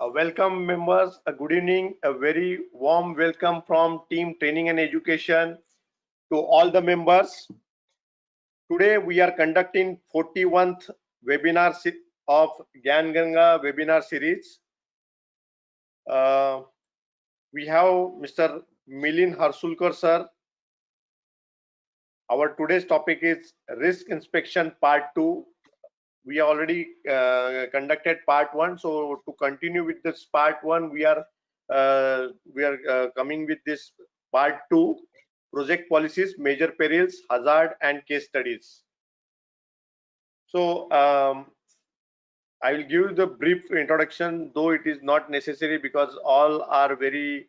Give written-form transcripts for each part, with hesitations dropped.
Welcome members, a good evening, a very warm welcome from Team Training and Education to all the members. Today we are conducting 41th webinar of Gyan Ganga webinar series. We have Mr. Milind Harsulkar sir. Our today's topic is Risk Inspection Part 2. We already conducted part 1, so to continue with this part 1 we are coming with this part 2, project policies, major perils, hazard and case studies. So I will give the brief introduction, though it is not necessary because all are very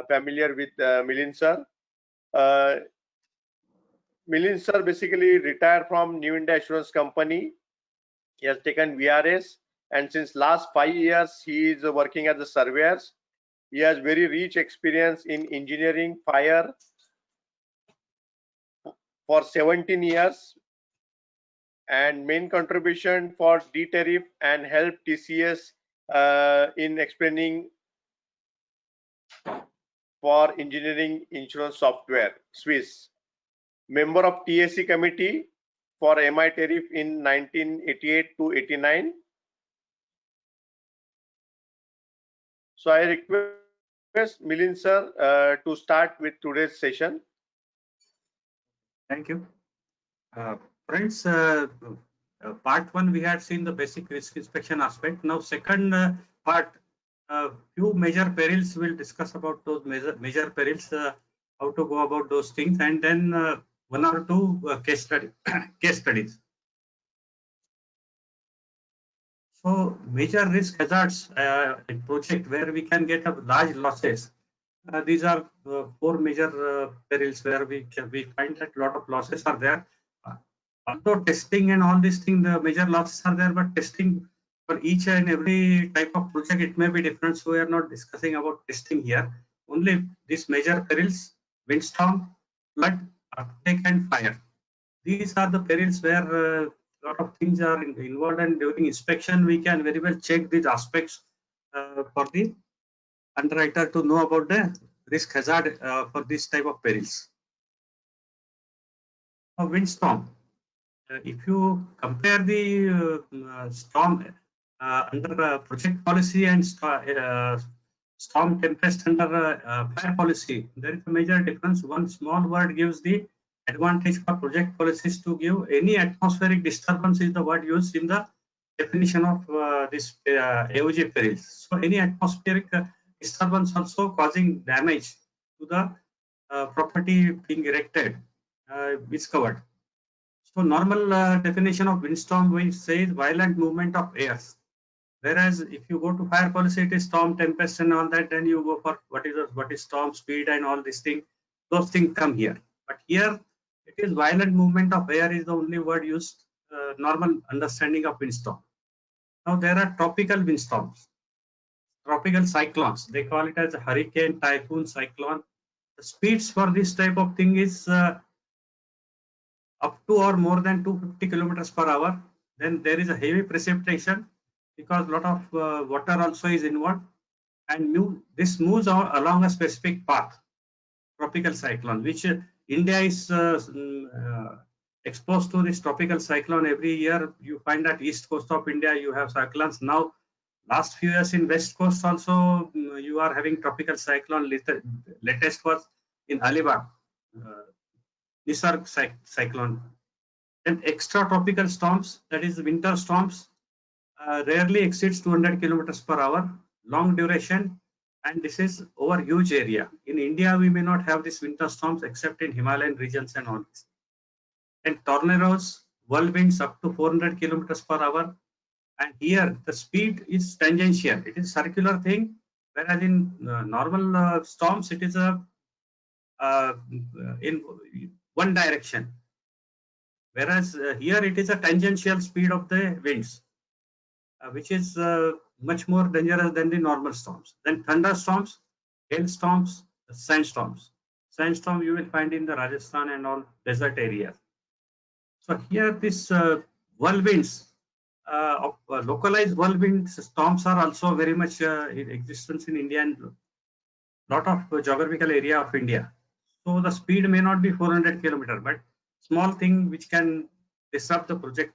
familiar with Milind sir. Milind sir basically retired from New India Assurance Company. He has taken VRS, and since last 5 years he is working as a surveyor. He has very rich experience in engineering, fire for 17 years, and main contribution for D-Tariff and help TCS in explaining for engineering insurance software, Swiss. Member of TAC committee for MI tariff in 1988 to 89. So I request Milind sir to start with today's session. Thank you. Friends, part 1 we had seen the basic risk inspection aspect. Now second part, few major perils, we'll discuss about those major perils, how to go about those things, and then 1 or 2 case studies. So major risk hazards in project where we can get large losses. These are 4 major perils where we find that a lot of losses are there. Although testing and all these things, the major losses are there, but testing for each and every type of project, it may be different. So we are not discussing about testing here. Only these major perils: windstorm, flood, earthquake, and fire. These are the perils where a lot of things are involved, and during inspection, we can very well check these aspects for the underwriter to know about the risk hazard for this type of perils. Windstorm. If you compare the storm under project policy and storm tempest under fire policy, there is a major difference. One small word gives the advantage for project policies to give any atmospheric disturbance is the word used in the definition of this AOG perils. So any atmospheric disturbance also causing damage to the property being erected is covered. So normal definition of windstorm we say violent movement of airs. Whereas if you go to fire policy, it is storm, tempest, and all that. Then you go for what is storm, speed, and all these things. Those things come here. But here it is violent movement of air is the only word used. Normal understanding of windstorm. Now there are tropical windstorms, tropical cyclones. They call it as a hurricane, typhoon, cyclone. The speeds for this type of thing is up to or more than 250 kilometers per hour. Then there is a heavy precipitation because a lot of water also is involved, and this moves along a specific path. Tropical cyclone, which India is exposed to this tropical cyclone every year. You find that east coast of India you have cyclones. Now last few years in west coast also you are having tropical cyclone. Latest was in Alibag. Nisarg cyclone. And extra tropical storms, that is winter storms, rarely exceeds 200 kilometers per hour, long duration, and this is over huge area. In India, we may not have these winter storms except in Himalayan regions and all this. And tornadoes, whirlwinds up to 400 kilometers per hour, and here the speed is tangential. It is circular thing, whereas in normal storms, it is in one direction, whereas here it is a tangential speed of the winds, which is much more dangerous than the normal storms. Then thunderstorms, hailstorms, sandstorms. Sandstorm you will find in the Rajasthan and all desert areas. So here this whirlwinds localized whirlwind storms are also very much in existence in India and lot of geographical area of India. So the speed may not be 400 km, but small thing which can disrupt the project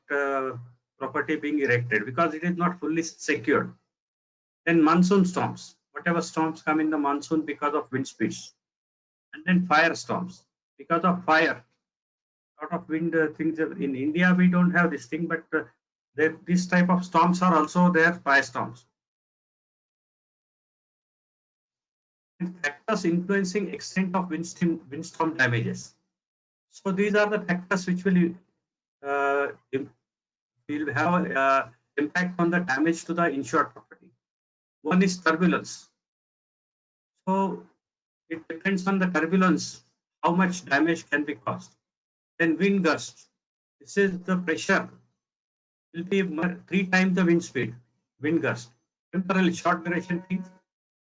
property being erected because it is not fully secured. Then monsoon storms, whatever storms come in the monsoon because of wind speeds, and then fire storms because of fire. Lot of wind things in India we don't have this thing, but this type of storms are also there, fire storms. Factors influencing extent of windstorm damages. So these are the factors which will have impact on the damage to the insured property. One is turbulence. So it depends on the turbulence how much damage can be caused. Then wind gust. This is the pressure will be 3 times the wind speed. Wind gust. Temporarily short duration things.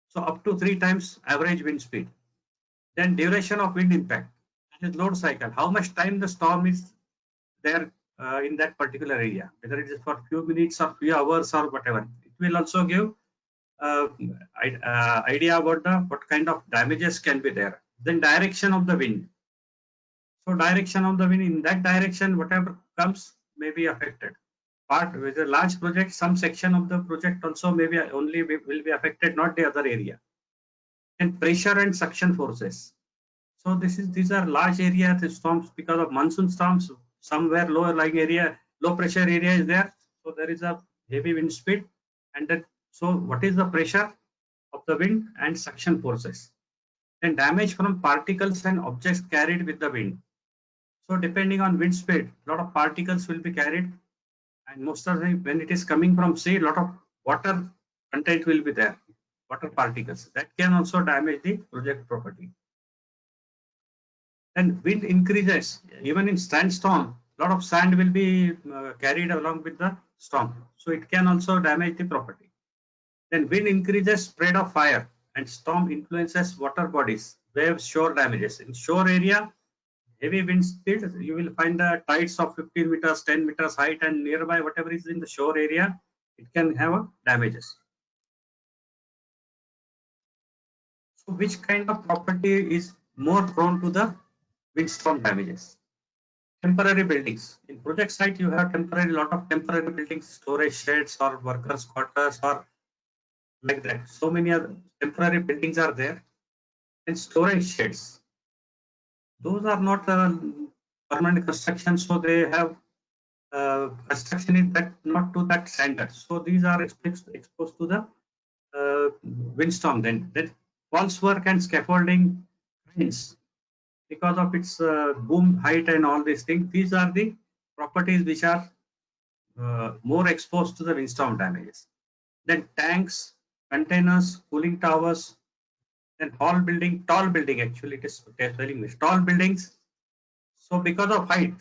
So up to 3 times average wind speed. Then duration of wind impact. That is load cycle. How much time the storm is there in that particular area, whether it is for few minutes or few hours or whatever. It will also give idea about what kind of damages can be there. Then direction of the wind. So direction of the wind, in that direction, whatever comes may be affected. Part with a large project, some section of the project also maybe only will be affected, not the other area. And pressure and suction forces. So these are large area storms because of monsoon storms. Somewhere lower lying area, low pressure area is there. So there is a heavy wind speed, and then so what is the pressure of the wind and suction forces? Then damage from particles and objects carried with the wind. So depending on wind speed, a lot of particles will be carried, and most of the time when it is coming from sea, a lot of water content will be there, water particles that can also damage the project property. And wind increases, even in sandstorm, a lot of sand will be carried along with the storm, so it can also damage the property. Then wind increases spread of fire, and storm influences water bodies, waves, shore damages. In shore area, heavy wind speed, you will find the tides of 15 meters, 10 meters height, and nearby whatever is in the shore area, it can have damages. So which kind of property is more prone to the windstorm damages? Temporary buildings. In project site, you have lot of temporary buildings, storage sheds or workers' quarters or like that. So many other temporary buildings are there. And storage sheds. Those are not permanent construction, so they have construction is that not to that standard. So these are exposed to the windstorm. Then false work and scaffolding cranes, because of its boom height and all these things, these are the properties which are more exposed to the windstorm damages. Then tanks, containers, cooling towers, then tall building actually it is telling me tall buildings. So because of height,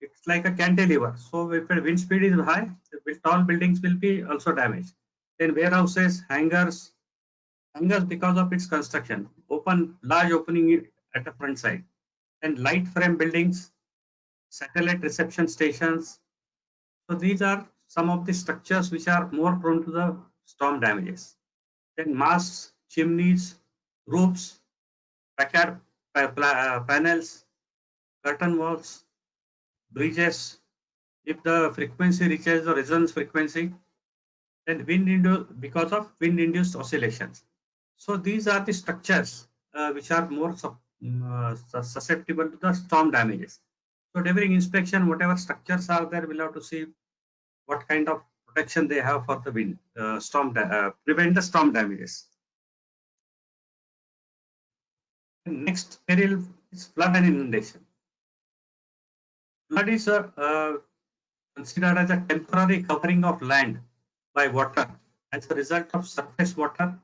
it's like a cantilever. So if the wind speed is high, the tall buildings will be also damaged. Then warehouses, hangars because of its construction, large opening at the front side, and light frame buildings, satellite reception stations. So these are some of the structures which are more prone to the storm damages. Then masts, chimneys, roofs, facade panels, curtain walls, bridges. If the frequency reaches the resonance frequency, then because of wind induced oscillations. So these are the structures which are more susceptible to the storm damages. So during inspection, whatever structures are there, we'll have to see what kind of protection they have for the wind prevent the storm damages. Next peril is flood and inundation. Flood is considered as a temporary covering of land by water as a result of surface water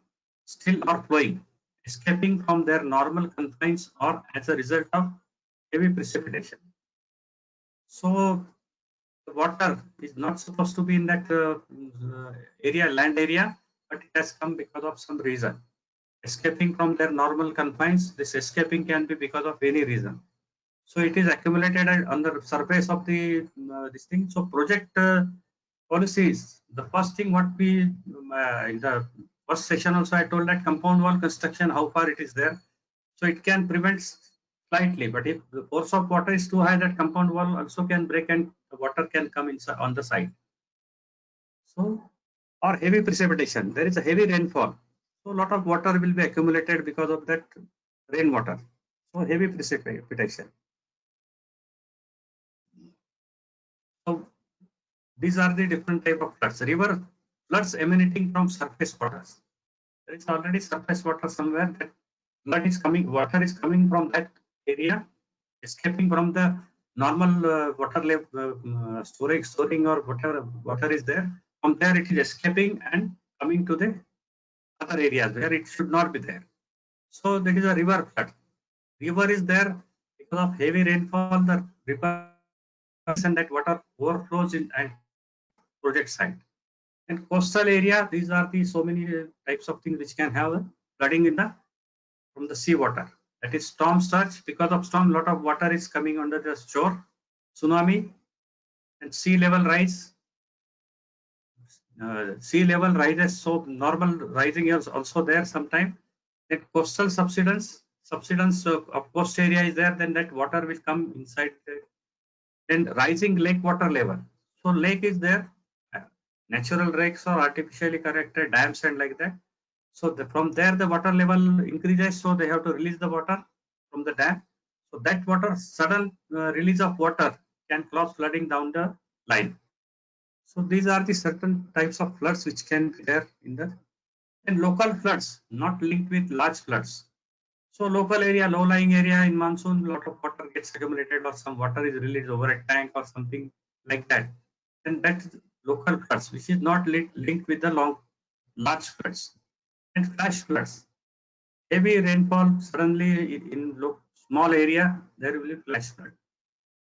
still or flowing, escaping from their normal confines or as a result of heavy precipitation. So the water is not supposed to be in that land area, but it has come because of some reason. Escaping from their normal confines, this escaping can be because of any reason. So it is accumulated on the surface of the this thing. So project policies, the first thing what we in the first session also I told that compound wall construction, how far it is there. So it can prevent slightly, but if the force of water is too high, that compound wall also can break and the water can come inside on the side. So, or heavy precipitation, there is a heavy rainfall. So a lot of water will be accumulated because of that rainwater. So heavy precipitation. So these are the different type of floods. River floods emanating from surface waters. There is already surface water somewhere. That flood is coming. Water is coming from that area, escaping from the normal water level storing or whatever water is there. From there, it is escaping and coming to the other areas where it should not be there. So that is a river flood. River is there because of heavy rainfall. The river and that water overflows in and project site. And coastal area, these are the so many types of things which can have flooding in the from the sea water. That is storm surge. Because of storm, lot of water is coming under the shore. Tsunami and sea level rise. Sea level rises, so normal rising is also there sometime. Then coastal subsidence of coast area is there, then that water will come inside. Then rising lake water level. So lake is there, natural lakes or artificially corrected dams and like that. So from there the water level increases, so they have to release the water from the dam. So that water, sudden release of water can cause flooding down the line. So these are the certain types of floods which can be there in the and local floods, not linked with large floods. So local area, low-lying area in monsoon, lot of water gets accumulated or some water is released over a tank or something like that. And that's local floods, which is not linked with the large floods. And flash floods, heavy rainfall suddenly in small area, there will be flash flood.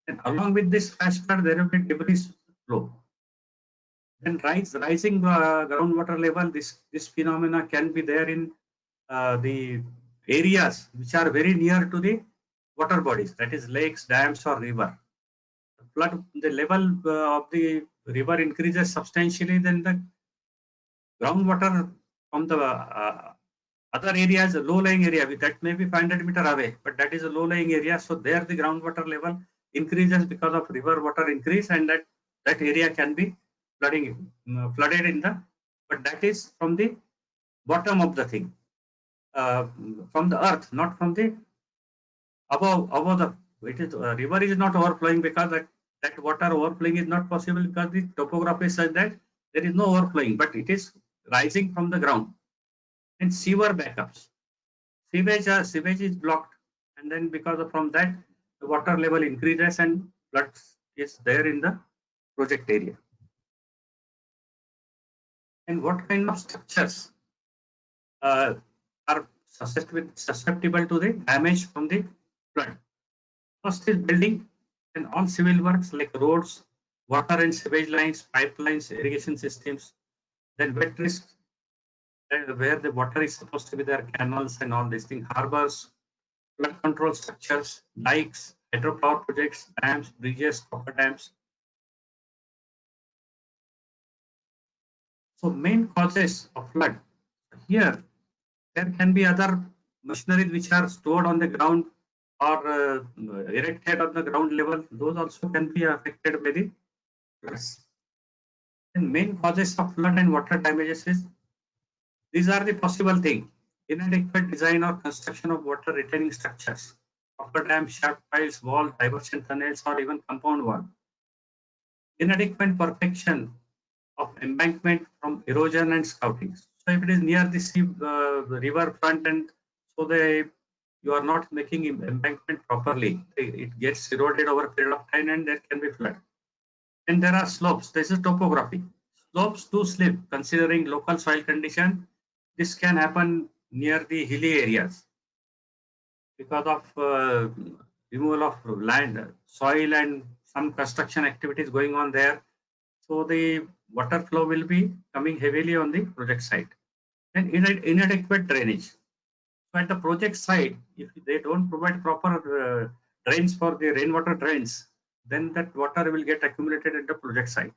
And along with this flash flood, there will be debris flow. Then rising groundwater level, this phenomena can be there in the areas which are very near to the water bodies, that is lakes, dams or river. The level of the river increases substantially, then the groundwater from the other areas, low-lying area, that may be 500 meters away, but that is a low-lying area. So there the groundwater level increases because of river water increase, and that area can be flooded in the, but that is from the bottom of the thing, from the earth, not from the above the. It is river is not overflowing because that water overflowing is not possible because the topography is such that there is no overflowing, but it is rising from the ground. And sewer backups, sewage is blocked, and then because of from that the water level increases and flood is there in the project area. And what kind of structures are susceptible to the damage from the flood? First is building and all civil works like roads, water and sewage lines, pipelines, irrigation systems. Then wet risk, where the water is supposed to be there, canals and all these things, harbors, flood control structures, dikes, hydropower projects, dams, bridges, copper dams. So main causes of flood. Here, there can be other machineries which are stored on the ground or erected on the ground level. Those also can be affected by the floods. And main causes of flood and water damages is, these are the possible things: inadequate design or construction of water retaining structures, copper dams, shaft piles, wall, diversion tunnels, or even compound wall. Inadequate perfection of embankment from erosion and scouting. So if it is near the sea, river front, and so you are not making embankment properly, it gets eroded over a period of time and there can be flood. And there are slopes. This is topography. Slopes do slip considering local soil condition. This can happen near the hilly areas because of removal of land, soil, and some construction activities going on there. So the water flow will be coming heavily on the project site. And inadequate drainage. So at the project site, if they don't provide proper drains for the rainwater drains, then that water will get accumulated at the project site.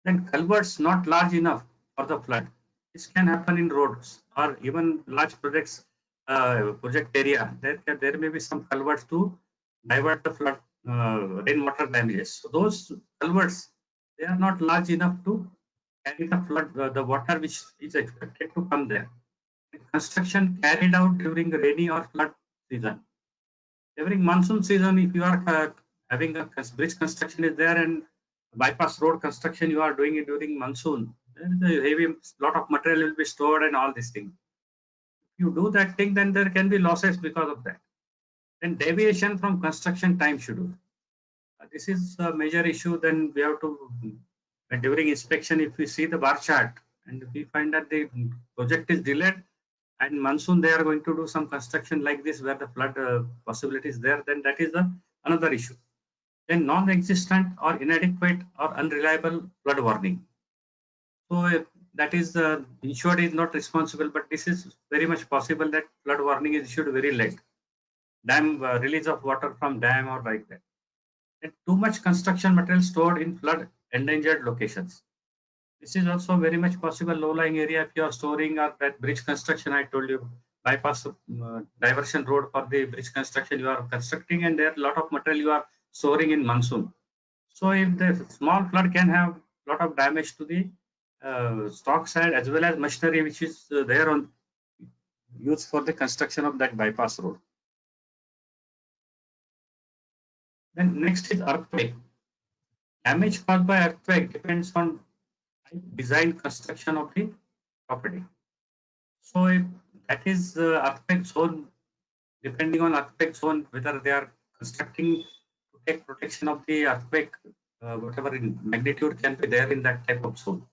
Then culverts not large enough for the flood. This can happen in roads or even large projects, project area. There may be some culverts to divert the flood rainwater damages. So those culverts, they are not large enough to carry the flood, the water which is expected to come there. Construction carried out during rainy or flood season. During monsoon season, if you are having a bridge construction is there and bypass road construction you are doing it during monsoon, then the heavy lot of material will be stored and all these things. If you do that thing, then there can be losses because of that. Then deviation from construction time schedule. This is a major issue. Then we have to, during inspection, if we see the bar chart and if we find that the project is delayed and monsoon they are going to do some construction like this where the flood possibility is there, then that is another issue. Then non-existent or inadequate or unreliable flood warning. So that is insured is not responsible, but this is very much possible that flood warning is issued very late. Dam release of water from dam or like that. And too much construction material stored in flood endangered locations. This is also very much possible low-lying area if you are storing or that bridge construction I told you, bypass diversion road for the bridge construction you are constructing and there are a lot of material you are storing in monsoon. So if the small flood can have a lot of damage to the stock side as well as machinery which is there on used for the construction of that bypass road. Then next is earthquake. Damage caused by earthquake depends on design construction of the property. So if that is earthquake zone, depending on earthquake zone, whether they are constructing to take protection of the earthquake, whatever in magnitude can be there in that type of zone.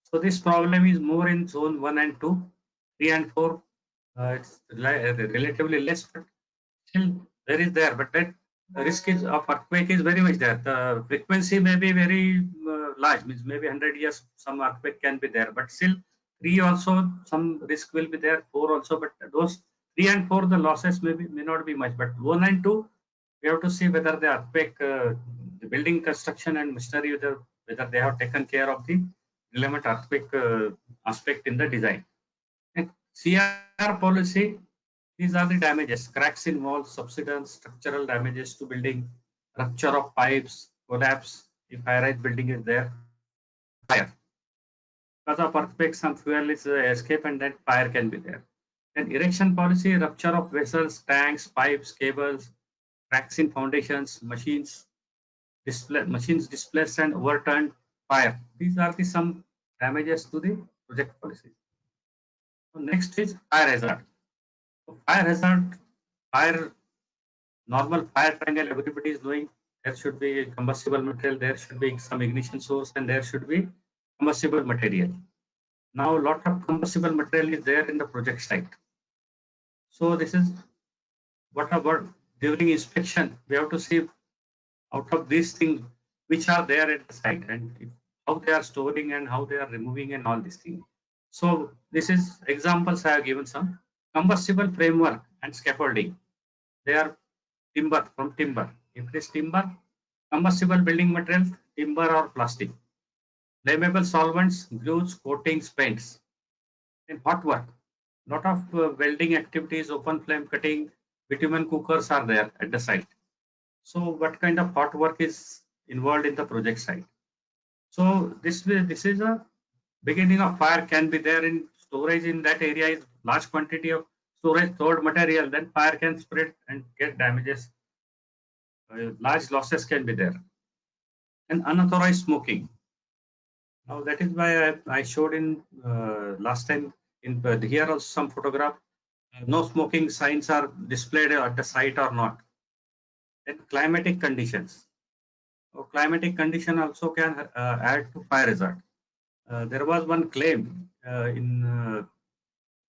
So this problem is more in zone 1 and 2, 3 and 4. It's relatively less, but still there is there. But that risk is of earthquake is very much there. The frequency may be very large, means maybe 100 years some earthquake can be there, but still 3 also some risk will be there, 4 also, but those 3 and 4 the losses may not be much, but 1 and 2 we have to see whether the earthquake, the building construction and machinery, whether they have taken care of the relevant earthquake aspect in the design. And CR policy, these are the damages: cracks in walls, subsidence, structural damages to building, rupture of pipes, collapse if high-rise building is there, fire. Because of earthquake, some fuel is escape and then fire can be there. Then erection policy, rupture of vessels, tanks, pipes, cables, cracks in foundations, machines displaced and overturned, fire. These are the some damages to the project policy. So next is fire hazard. So fire hazard, fire, normal fire triangle, everybody is knowing there should be combustible material, there should be some ignition source, and there should be combustible material. Now, a lot of combustible material is there in the project site. So this is what about during inspection, we have to see out of these things which are there at the site and how they are storing and how they are removing and all these things. So this is examples I have given some. Combustible framework and scaffolding. They are timber, from timber. If it is timber, combustible building material, timber or plastic. Flammable solvents, glues, coatings, paints. In hot work, lot of welding activities, open flame cutting, bitumen cookers are there at the site. So what kind of hot work is involved in the project site? So this is a beginning of fire can be there in storage in that area is large quantity of storage stored material, then fire can spread and get damages. Large losses can be there. And unauthorized smoking. Now that is why I showed in last time in here also some photograph. No smoking signs are displayed at the site or not. Then climatic conditions. So climatic condition also can add to fire hazard. There was one claim in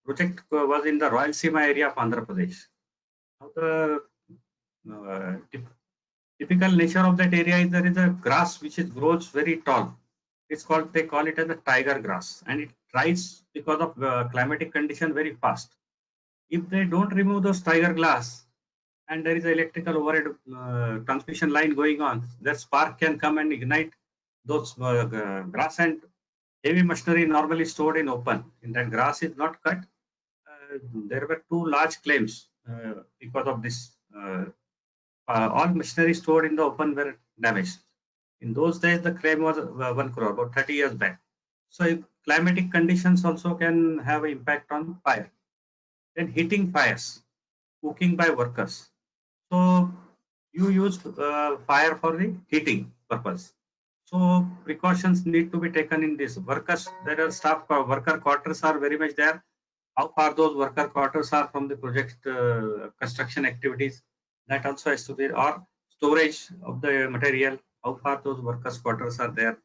project was in the Royalseema area of Andhra Pradesh. Now the typical nature of that area is there is a grass which grows very tall. It's called, they call it as a tiger grass, and it dries because of climatic condition very fast. If they don't remove those tiger grass and there is an electrical overhead transmission line going on, that spark can come and ignite those grass and heavy machinery normally stored in open. In that grass is not cut. There were two large claims because of this. All machinery stored in the open were damaged. In those days, the claim was 1 crore, about 30 years back. So climatic conditions also can have an impact on fire. Then heating fires, cooking by workers. So you use fire for the heating purpose. So precautions need to be taken in this. Workers, there are staff worker quarters are very much there. How far those worker quarters are from the project construction activities, that also has to be, or storage of the material, how far those workers quarters are there.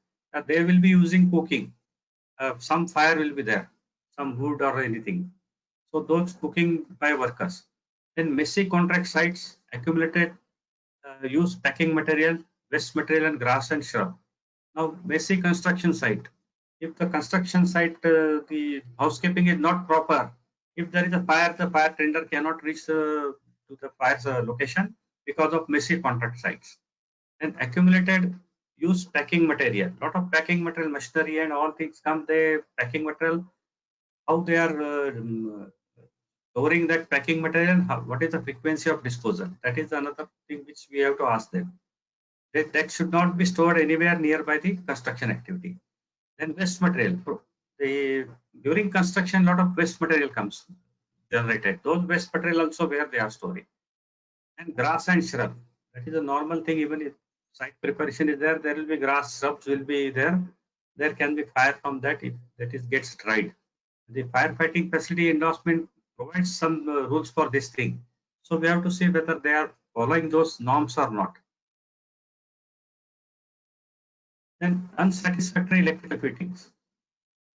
They will be using cooking. Some fire will be there, some wood or anything. So those cooking by workers. Then messy contract sites, accumulated use packing material, waste material and grass and shrub. Now messy construction site. If the construction site, the housekeeping is not proper, if there is a fire, the fire tender cannot reach to the fire's location because of messy contract sites. And accumulated use packing material. Lot of packing material, machinery and all things come. The packing material, how they are storing that packing material, what is the frequency of disposal? That is another thing which we have to ask them. That should not be stored anywhere nearby the construction activity. Then waste material. During construction, lot of waste material comes generated. Those waste material also where they are storing. And grass and shrub. That is a normal thing. Even if site preparation is there, there will be grass, shrubs will be there. There can be fire from that if that is gets dried. The firefighting facility endorsement provides some rules for this thing. So we have to see whether they are following those norms or not. Then unsatisfactory electrical fittings.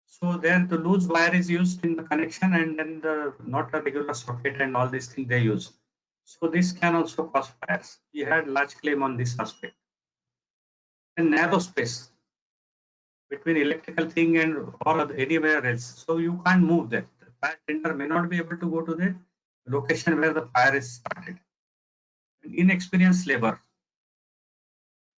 So there the loose wire is used in the connection and then the not a regular socket and all these things they use. So this can also cause fires. We had large claim on this aspect. And narrow space between electrical thing and or anywhere else. So you can't move that. The fire tender may not be able to go to the location where the fire is started. Inexperienced labor,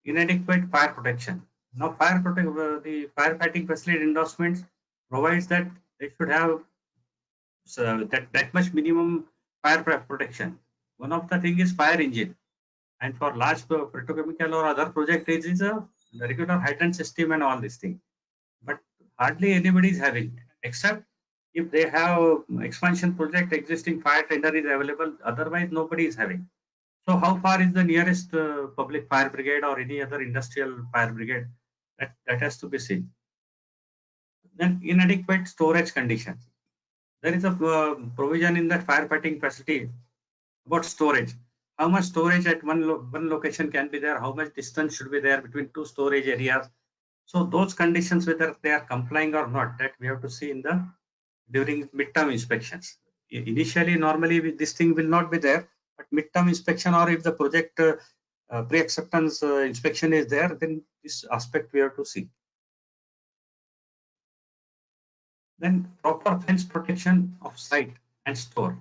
inadequate fire protection. Now, the firefighting facility endorsements provides that they should have that much minimum fire protection. One of the thing is fire engine, and for large petrochemical or other project, it is a regular hydrant system and all these things. But hardly anybody is having, except if they have expansion project, existing fire tender is available. Otherwise, nobody is having. So how far is the nearest public fire brigade or any other industrial fire brigade? That has to be seen. Then inadequate storage conditions. There is a provision in that firefighting facility about storage. How much storage at one location can be there? How much distance should be there between two storage areas? So those conditions, whether they are complying or not, that we have to see in the during midterm inspections. Initially, normally this thing will not be there, but midterm inspection or if the project pre-acceptance inspection is there, then this aspect we have to see. Then proper fence protection of site and store.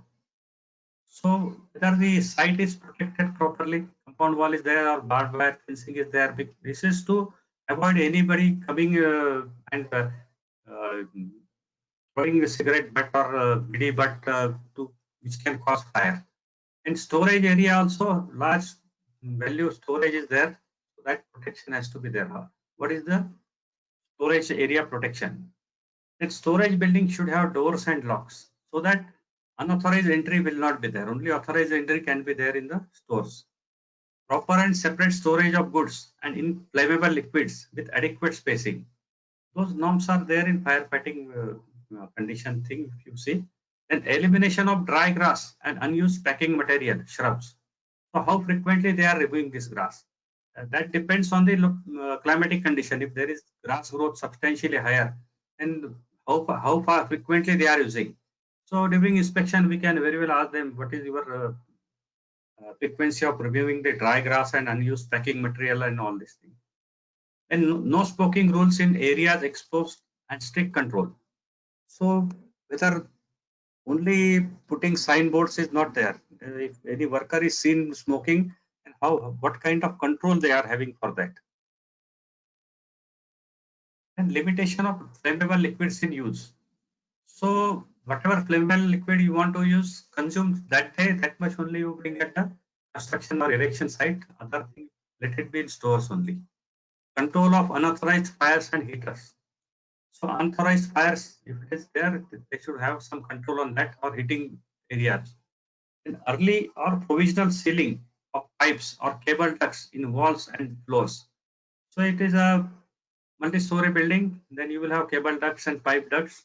So whether the site is protected properly, compound wall is there or barbed wire fencing is there. This is to avoid anybody coming and throwing a cigarette butt or bidi butt to which can cause fire. And storage area also, large value storage is there, so that protection has to be there. What is the storage area protection? That storage building should have doors and locks so that unauthorized entry will not be there. Only authorized entry can be there in the stores. Proper and separate storage of goods and inflammable liquids with adequate spacing. Those norms are there in firefighting condition thing, if you see. Then elimination of dry grass and unused packing material, shrubs. So how frequently they are removing this grass? That depends on the climatic condition. If there is grass growth substantially higher, then how far frequently they are using. So during inspection, we can very well ask them, what is your frequency of removing the dry grass and unused packing material and all these things. And no smoking rules in areas exposed and strict control. So whether only putting signboards is not there. If any worker is seen smoking, and what kind of control they are having for that. And limitation of flammable liquids in use. So whatever flammable liquid you want to use, consume that day, that much only you bring at the construction or erection site. Other thing, let it be in stores only. Control of unauthorized fires and heaters. So unauthorized fires, if it is there, they should have some control on that or heating areas. And early or provisional sealing of pipes or cable ducts in walls and floors. So it is a multi-story building, then you will have cable ducts and pipe ducts.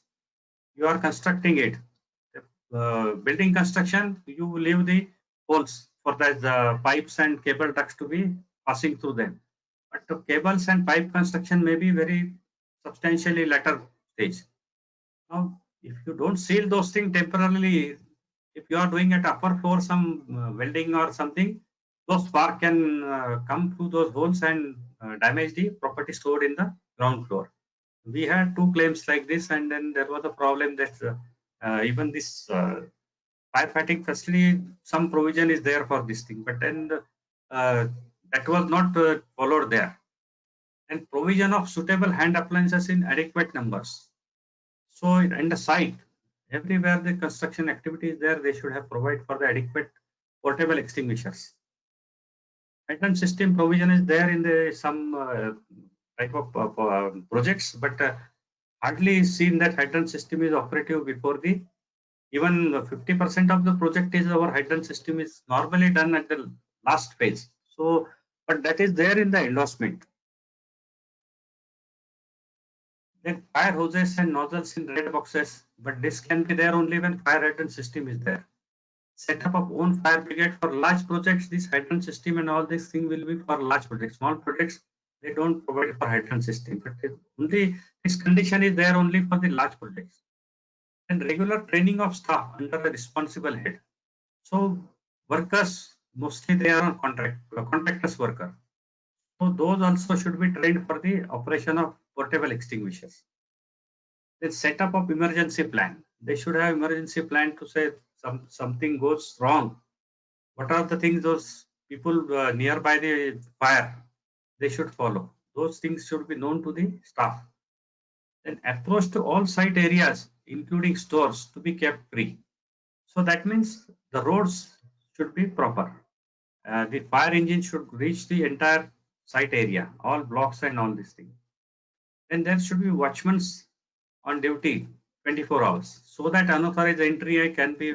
You are constructing it. Building construction, you leave the holes for the pipes and cable ducts to be passing through them. But the cables and pipe construction may be very substantially later stage. Now, if you don't seal those things temporarily, if you are doing at upper floor some welding or something, those spark can come through those holes and damage the property stored in the ground floor. We had 2 claims like this, and then there was a problem that even this firefighting facility, some provision is there for this thing, but then that was not followed there. And provision of suitable hand appliances in adequate numbers. So in the site, everywhere the construction activity is there, they should have provided for the adequate portable extinguishers. Hydrant system provision is there in the some type of projects, but hardly seen that hydrant system is operative before the even 50% of the project is our hydrant system is normally done at the last phase. So, but that is there in the endorsement. Then fire hoses and nozzles in red boxes, but this can be there only when fire hydrant system is there. Setup of own fire brigade for large projects, this hydrant system and all this thing will be for large projects. Small projects, they don't provide for hydrant system, but only this condition is there only for the large projects. And regular training of staff under a responsible head. So workers, mostly they are on contractors worker. So those also should be trained for the operation of portable extinguishers. Then setup of emergency plan. They should have emergency plan to say something goes wrong. What are the things those people nearby the fire, they should follow. Those things should be known to the staff. Then approach to all site areas, including stores, to be kept free. So that means the roads should be proper. The fire engine should reach the entire site area, all blocks and all these things. Then there should be watchmen on duty 24 hours so that unauthorized entry can be,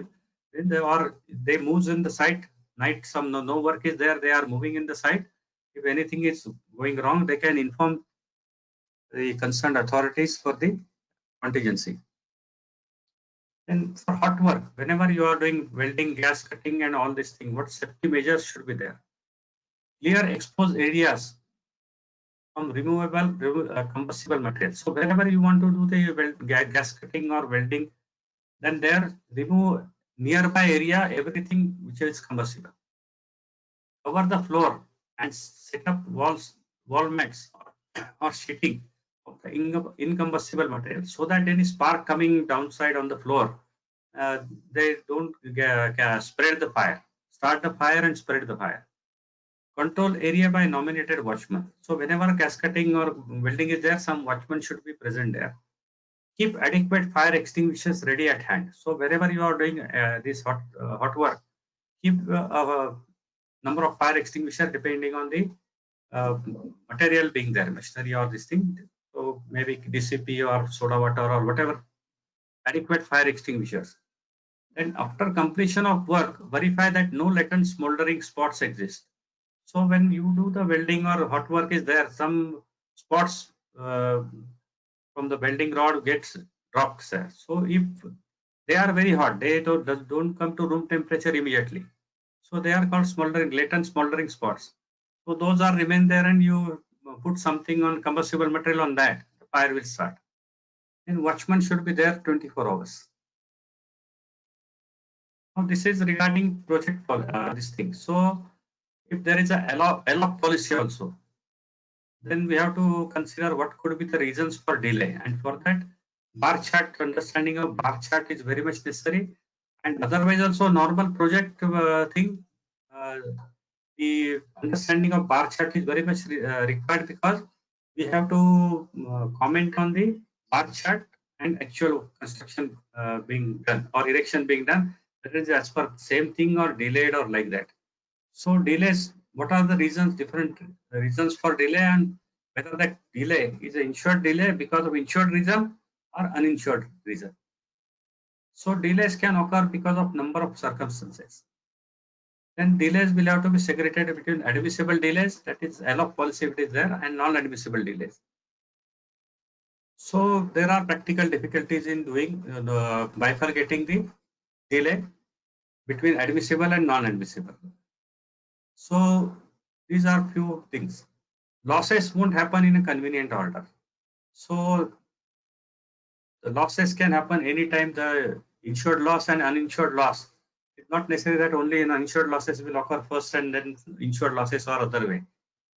they move in the site, night some no work is there, they are moving in the site. If anything is going wrong, they can inform the concerned authorities for the contingency. And for hot work, whenever you are doing welding, gas cutting and all these things, what safety measures should be there? Clear exposed areas from removable combustible materials. So whenever you want to do the gas cutting or welding, then there remove nearby area everything which is combustible. Cover the floor and set up walls, wall mats or sheeting of the incombustible material so that any spark coming downside on the floor, they don't spread the fire. Start the fire and spread the fire. Control area by nominated watchman. So whenever gas cutting or welding is there, some watchman should be present there. Keep adequate fire extinguishers ready at hand. So wherever you are doing this hot work, keep a number of fire extinguisher depending on the material being there, machinery or this thing. So maybe DCP or soda water or whatever, adequate fire extinguishers. And after completion of work, verify that no latent smoldering spots exist. So when you do the welding or hot work is there, some spots from the welding rod gets dropped there. So if they are very hot, they don't come to room temperature immediately. So they are called smoldering, latent smoldering spots. So those are remain there and you put something on combustible material on that, the fire will start. And watchman should be there 24 hours. Now this is regarding project this thing. So if there is a LOC policy also, then we have to consider what could be the reasons for delay. And for that, bar chart, understanding of bar chart is very much necessary. And otherwise also normal project thing, the understanding of bar chart is very much required because we have to comment on the bar chart and actual construction being done or erection being done. That is as per same thing or delayed or like that. So delays, what are the reasons, different reasons for delay, and whether that delay is an insured delay because of insured reason or uninsured reason. So delays can occur because of number of circumstances. Then delays will have to be segregated between admissible delays, that is ALOP policy if it is there, and non-admissible delays. So there are practical difficulties in doing bifurcating the delay between admissible and non-admissible. So these are few things. Losses won't happen in a convenient order. So the losses can happen anytime the insured loss and uninsured loss. It's not necessary that only uninsured losses will occur first and then insured losses or other way.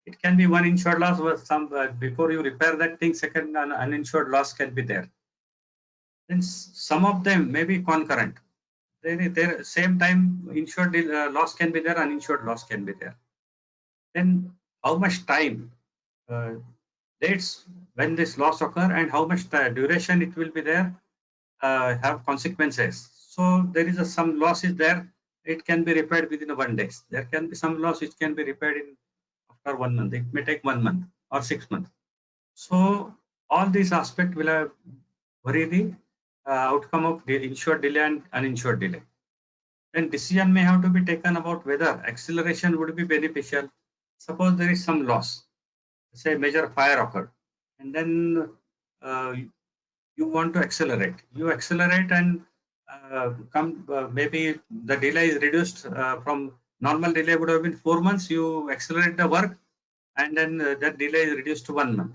It can be one insured loss was some before you repair that thing, second uninsured loss can be there. Then some of them may be concurrent. There same time insured loss can be there, uninsured loss can be there. Then how much time dates when this loss occur and how much duration it will be there have consequences. So there is some loss is there, it can be repaired within 1 day. There can be some loss which can be repaired in after 1 month. It may take 1 month or 6 months. So all these aspects will vary the outcome of the insured delay and uninsured delay. Then decision may have to be taken about whether acceleration would be beneficial. Suppose there is some loss, say major fire occurred, and then you want to accelerate. You accelerate and maybe the delay is reduced from normal delay would have been 4 months. You accelerate the work, and then that delay is reduced to 1 month.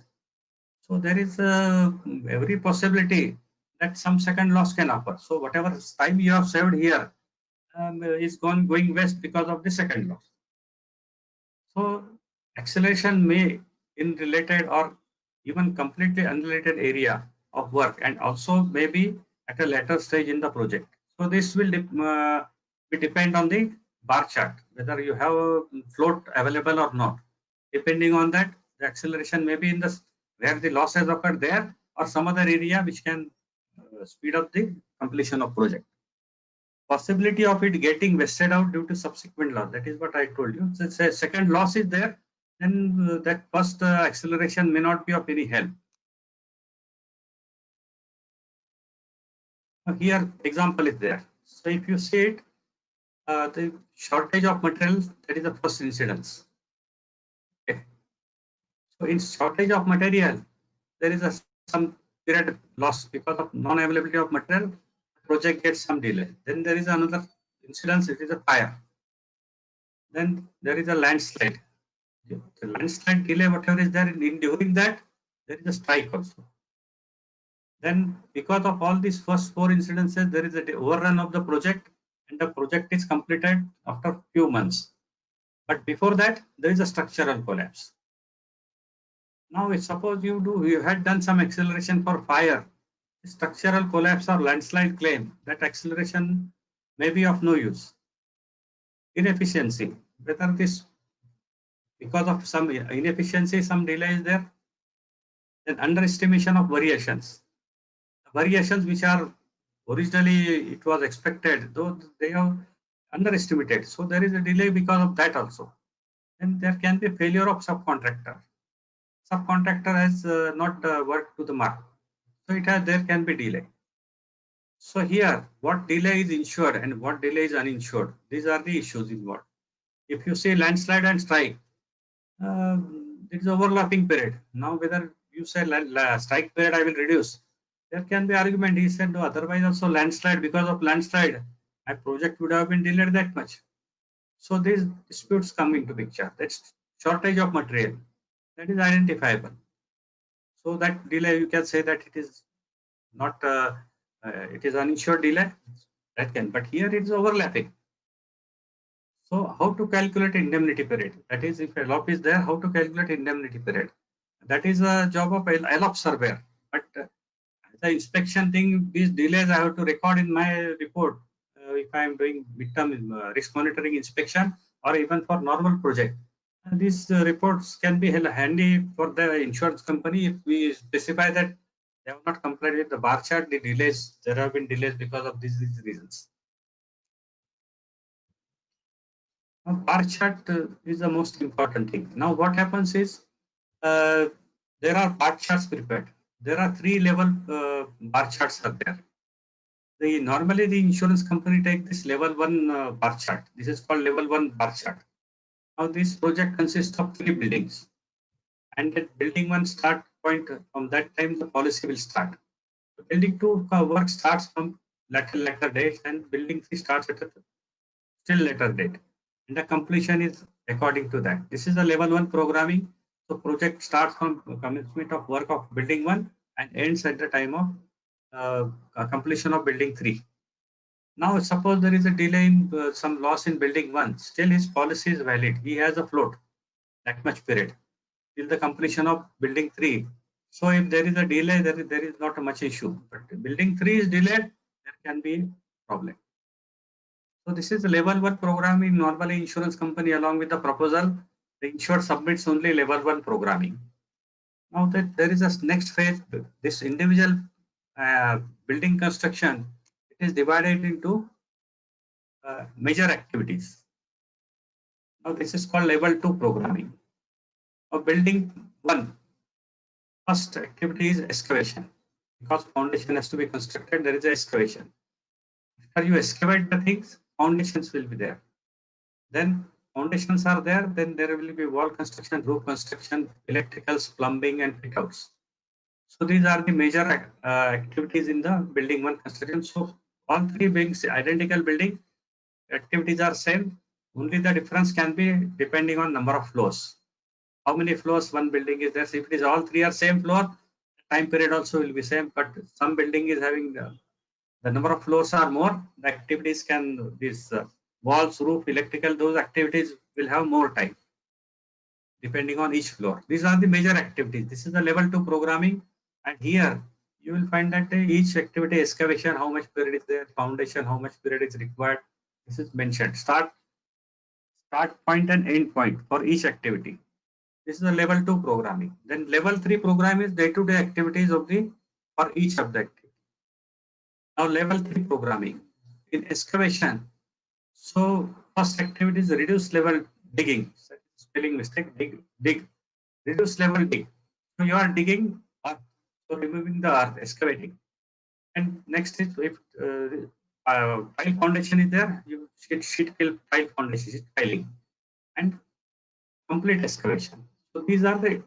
So there is every possibility that some second loss can occur. So whatever time you have saved here is going west because of the second loss. So acceleration may in related or even completely unrelated area of work and also maybe at a later stage in the project. So this will depend on the bar chart, whether you have a float available or not. Depending on that, the acceleration may be in the where the loss has occurred there or some other area which can speed up the completion of project. Possibility of it getting vested out due to subsequent loss. That is what I told you. So say second loss is there, then that first acceleration may not be of any help. Here example is there. So if you see it, the shortage of material, that is the first incidence. Okay. So in shortage of material, there is some period loss because of non-availability of material. Project gets some delay. Then there is another incidence. It is a fire. Then there is a landslide. The landslide delay, whatever is there, during that, there is a strike also. Then because of all these first 4 incidences, there is an overrun of the project and the project is completed after few months. But before that, there is a structural collapse. Now, suppose you had done some acceleration for fire, structural collapse or landslide claim, that acceleration may be of no use. Inefficiency, whether this because of some inefficiency, some delay is there. Then underestimation of variations. Variations which are originally it was expected, though they are underestimated. So there is a delay because of that also. And there can be failure of subcontractor. Subcontractor has not worked to the mark. So there can be delay. So here, what delay is insured and what delay is uninsured? These are the issues involved. If you say landslide and strike, it is overlapping period. Now whether you say strike period I will reduce, there can be argument. He said no, otherwise also landslide, because of landslide my project would have been delayed that much. So these disputes come into picture. That's shortage of material, that is identifiable. So that delay you can say that it is not it is uninsured delay, that can, but here it is overlapping. So how to calculate indemnity period? That is, if ALOP is there, how to calculate indemnity period? That is a job of ALOP surveyor. But the inspection thing, these delays I have to record in my report if I am doing midterm risk monitoring inspection or even for normal project. And these reports can be handy for the insurance company if we specify that they have not complied with the bar chart. The delays, there have been delays because of these reasons. Now, bar chart is the most important thing. Now, what happens is there are bar charts prepared. There are 3 level bar charts are there. Normally the insurance company take this level 1 bar chart. This is called level 1 bar chart. Now this project consists of 3 buildings, and at building 1 start point, from that time the policy will start. So building 2 work starts from later date, and building 3 starts at a still later date, and the completion is according to that. This is the level 1 programming. So project starts from commencement of work of building 1 and ends at the time of completion of building 3. Now, suppose there is a delay in some loss in building 1, still his policy is valid. He has a float that much period till the completion of building 3. So if there is a delay, there is not much issue. But building 3 is delayed, there can be problem. So this is the level 1 programming. Normally, insurance company along with the proposal, the insured submits only level 1 programming. Now that there is a next phase, this individual building construction, it is divided into major activities. Now this is called level 2 programming. Now building 1, first activity is excavation. Because foundation has to be constructed, there is a excavation. After you excavate the things, foundations will be there. Then foundations are there, then there will be wall construction, roof construction, electricals, plumbing and fit outs. So these are the major activities in the building 1 construction. So all 3 beings identical building, activities are same, only the difference can be depending on number of floors. How many floors one building is there? So if it is all 3 are same floor, time period also will be same, but some building is having the number of floors are more, the activities can, this walls, roof, electrical, those activities will have more time depending on each floor. These are the major activities. This is the level 2 programming, and here you will find that each activity, excavation, how much period is there, foundation, how much period is required. This is mentioned. Start point and end point for each activity. This is the level 2 programming. Then level 3 program is day-to-day activities of the for each of the activity. Now level 3 programming in excavation. So first activity is reduce level digging. Spelling mistake. Dig. Reduce level dig. So you are digging earth. So removing the earth, excavating. And next is if pile foundation is there, you sheet pile foundation, sheet piling, and complete excavation. So these are the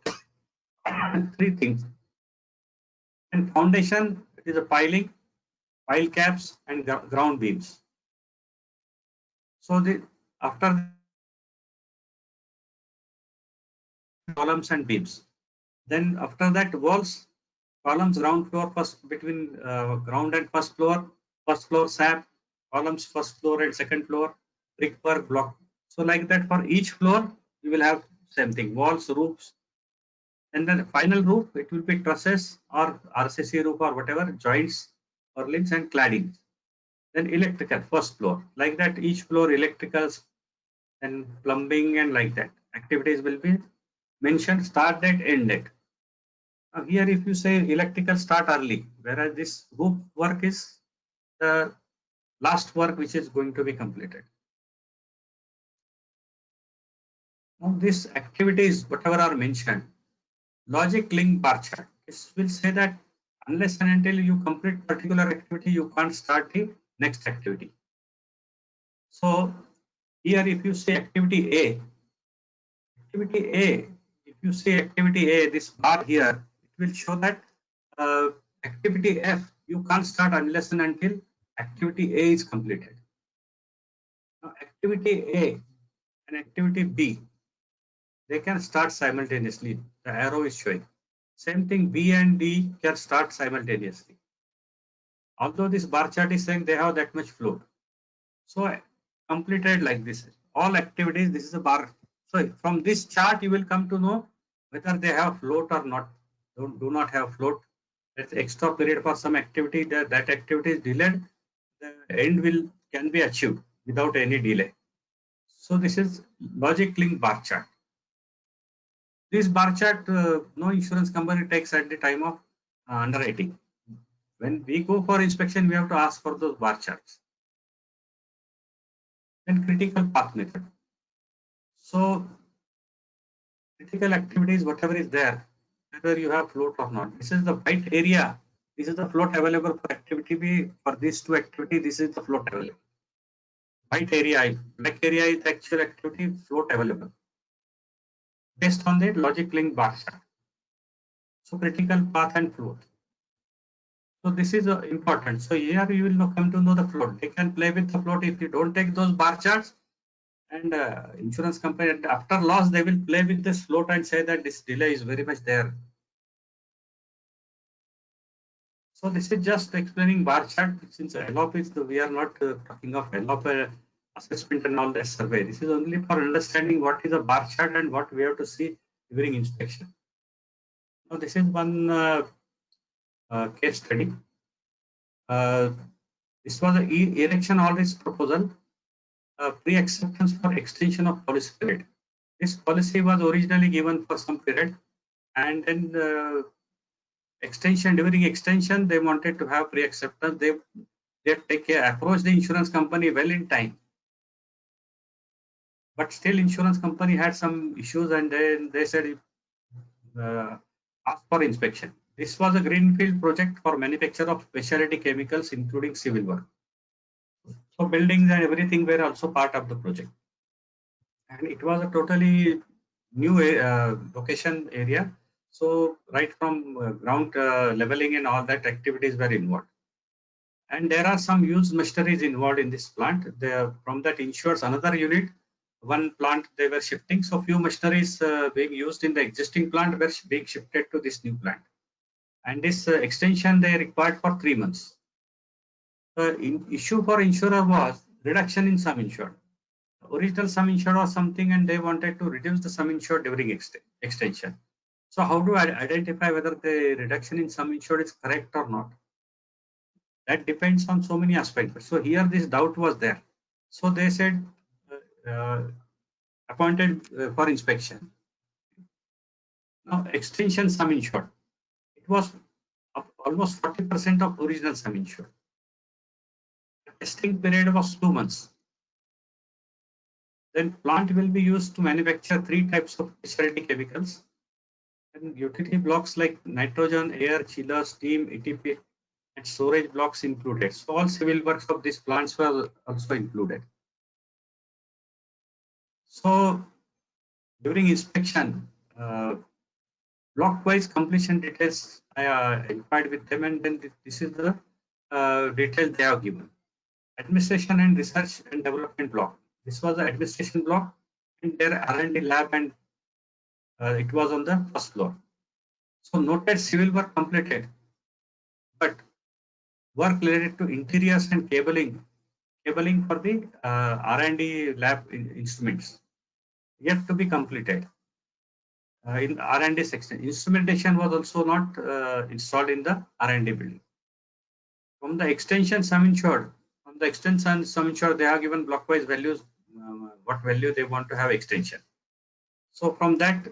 3 things. And foundation, it is a piling, pile caps, and ground beams. So the after columns and beams, then after that walls, columns, ground floor, first between ground and first floor SAP, columns, first floor and second floor, brickwork, block. So like that for each floor, you will have same thing, walls, roofs, and then final roof, it will be trusses or RCC roof or whatever, joints, purlins and cladding. Then electrical, first floor, like that each floor electricals and plumbing and like that. Activities will be mentioned, start date, end date. Now here if you say electrical start early, whereas this roof work is the last work which is going to be completed. Now these activities, whatever are mentioned, logic link bar chart. This will say that unless and until you complete particular activity, you can't start the next activity. So here if you say activity A, if you say activity A, this bar here, it will show that activity F, you can't start unless and until activity A is completed. Now activity A and activity B, they can start simultaneously. The arrow is showing. Same thing, B and D can start simultaneously. Although this bar chart is saying they have that much float. So completed like this. All activities, this is a bar. So from this chart, you will come to know whether they have float or not. Do not have float. That's extra period for some activity. That activity is delayed. The end can be achieved without any delay. So this is logic link bar chart. This bar chart, no insurance company takes at the time of underwriting. When we go for inspection, we have to ask for those bar charts. Then critical path method. So critical activities, whatever is there, whether you have float or not. This is the white area. This is the float available for activity B. For these two activity, this is the float available. White area, black area is the actual activity float available based on the logic link bar chart. So critical path and float. So this is important. So here you will come to know the float. They can play with the float if you don't take those bar charts. And insurance company after loss they will play with this float and say that this delay is very much there. So this is just explaining bar chart. Since LOP is we are not talking of LOP assessment and all that survey. This is only for understanding what is a bar chart and what we have to see during inspection. Now this is one case study. This was an erection all risk proposal, pre-acceptance for extension of policy period. This policy was originally given for some period, and then extension, during extension they wanted to have pre-acceptance. They approached the insurance company well in time, but still insurance company had some issues, and then they said ask for inspection. This was a greenfield project for manufacture of specialty chemicals, including civil work. So buildings and everything were also part of the project, and it was a totally new location area. So right from ground leveling and all that activities were involved. And there are some used machineries involved in this plant. From that ensures another unit, one plant they were shifting. So few machineries being used in the existing plant were being shifted to this new plant. And this extension they required for 3 months. The issue for insurer was reduction in sum insured. Original sum insured was something, and they wanted to reduce the sum insured during extension. So how do I identify whether the reduction in sum insured is correct or not? That depends on so many aspects. So here this doubt was there. So they said appointed for inspection. Now extension sum insured, it was almost 40% of original sum insured. The testing period was 2 months. Then plant will be used to manufacture 3 types of specialty chemicals and utility blocks like nitrogen, air, chiller, steam, etc. and storage blocks included. So all civil works of these plants were also included. So during inspection, block-wise completion details I inquired with them, and then this is the details they have given. Administration and research and development block. This was the administration block, and their R&D lab, and it was on the first floor. So noted civil work completed, but work related to interiors and cabling for the R&D lab instruments yet to be completed. In R&D section, instrumentation was also not installed in the R&D building. From the extension sum insured, they have given blockwise values, what value they want to have extension. So from that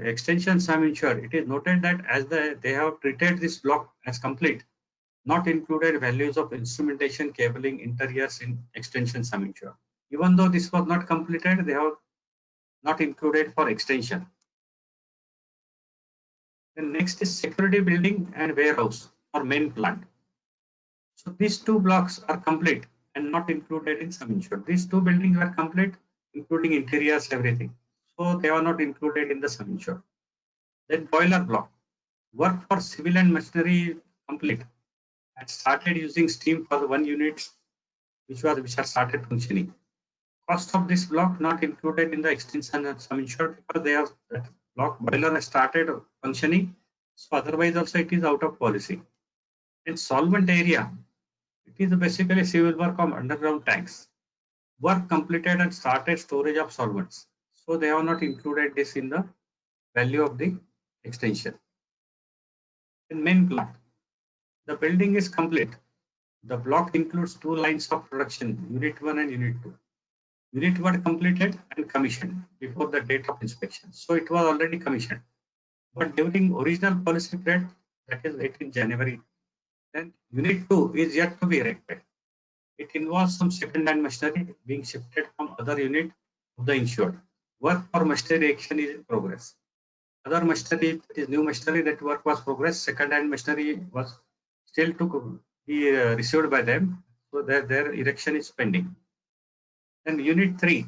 extension sum insured, it is noted that as they have treated this block as complete, not included values of instrumentation, cabling, interiors in extension sum insured. Even though this was not completed, they have not included for extension. Then next is security building and warehouse or main plant. So these 2 blocks are complete and not included in sum insured. These 2 buildings were complete, including interiors, everything. So they are not included in the sum insured. Then boiler block, work for civil and machinery complete and started using steam for the 1 unit which are started functioning. Cost of this block not included in the extension and sum insured because they have that block boiler has started functioning. So otherwise also it is out of policy. In solvent area, it is basically civil work on underground tanks. Work completed and started storage of solvents. So they have not included this in the value of the extension. In main plant, the building is complete. The block includes 2 lines of production, unit 1 and unit 2. Unit were completed and commissioned before the date of inspection. So it was already commissioned. But during original policy period, that is 18 January, then Unit 2 is yet to be erected. It involves some second-hand machinery being shifted from other unit of the insured. Work for machinery erection is in progress. Other machinery, that is new machinery, that work was progress. Second-hand machinery was still to be received by them. So their erection is pending. Then Unit 3,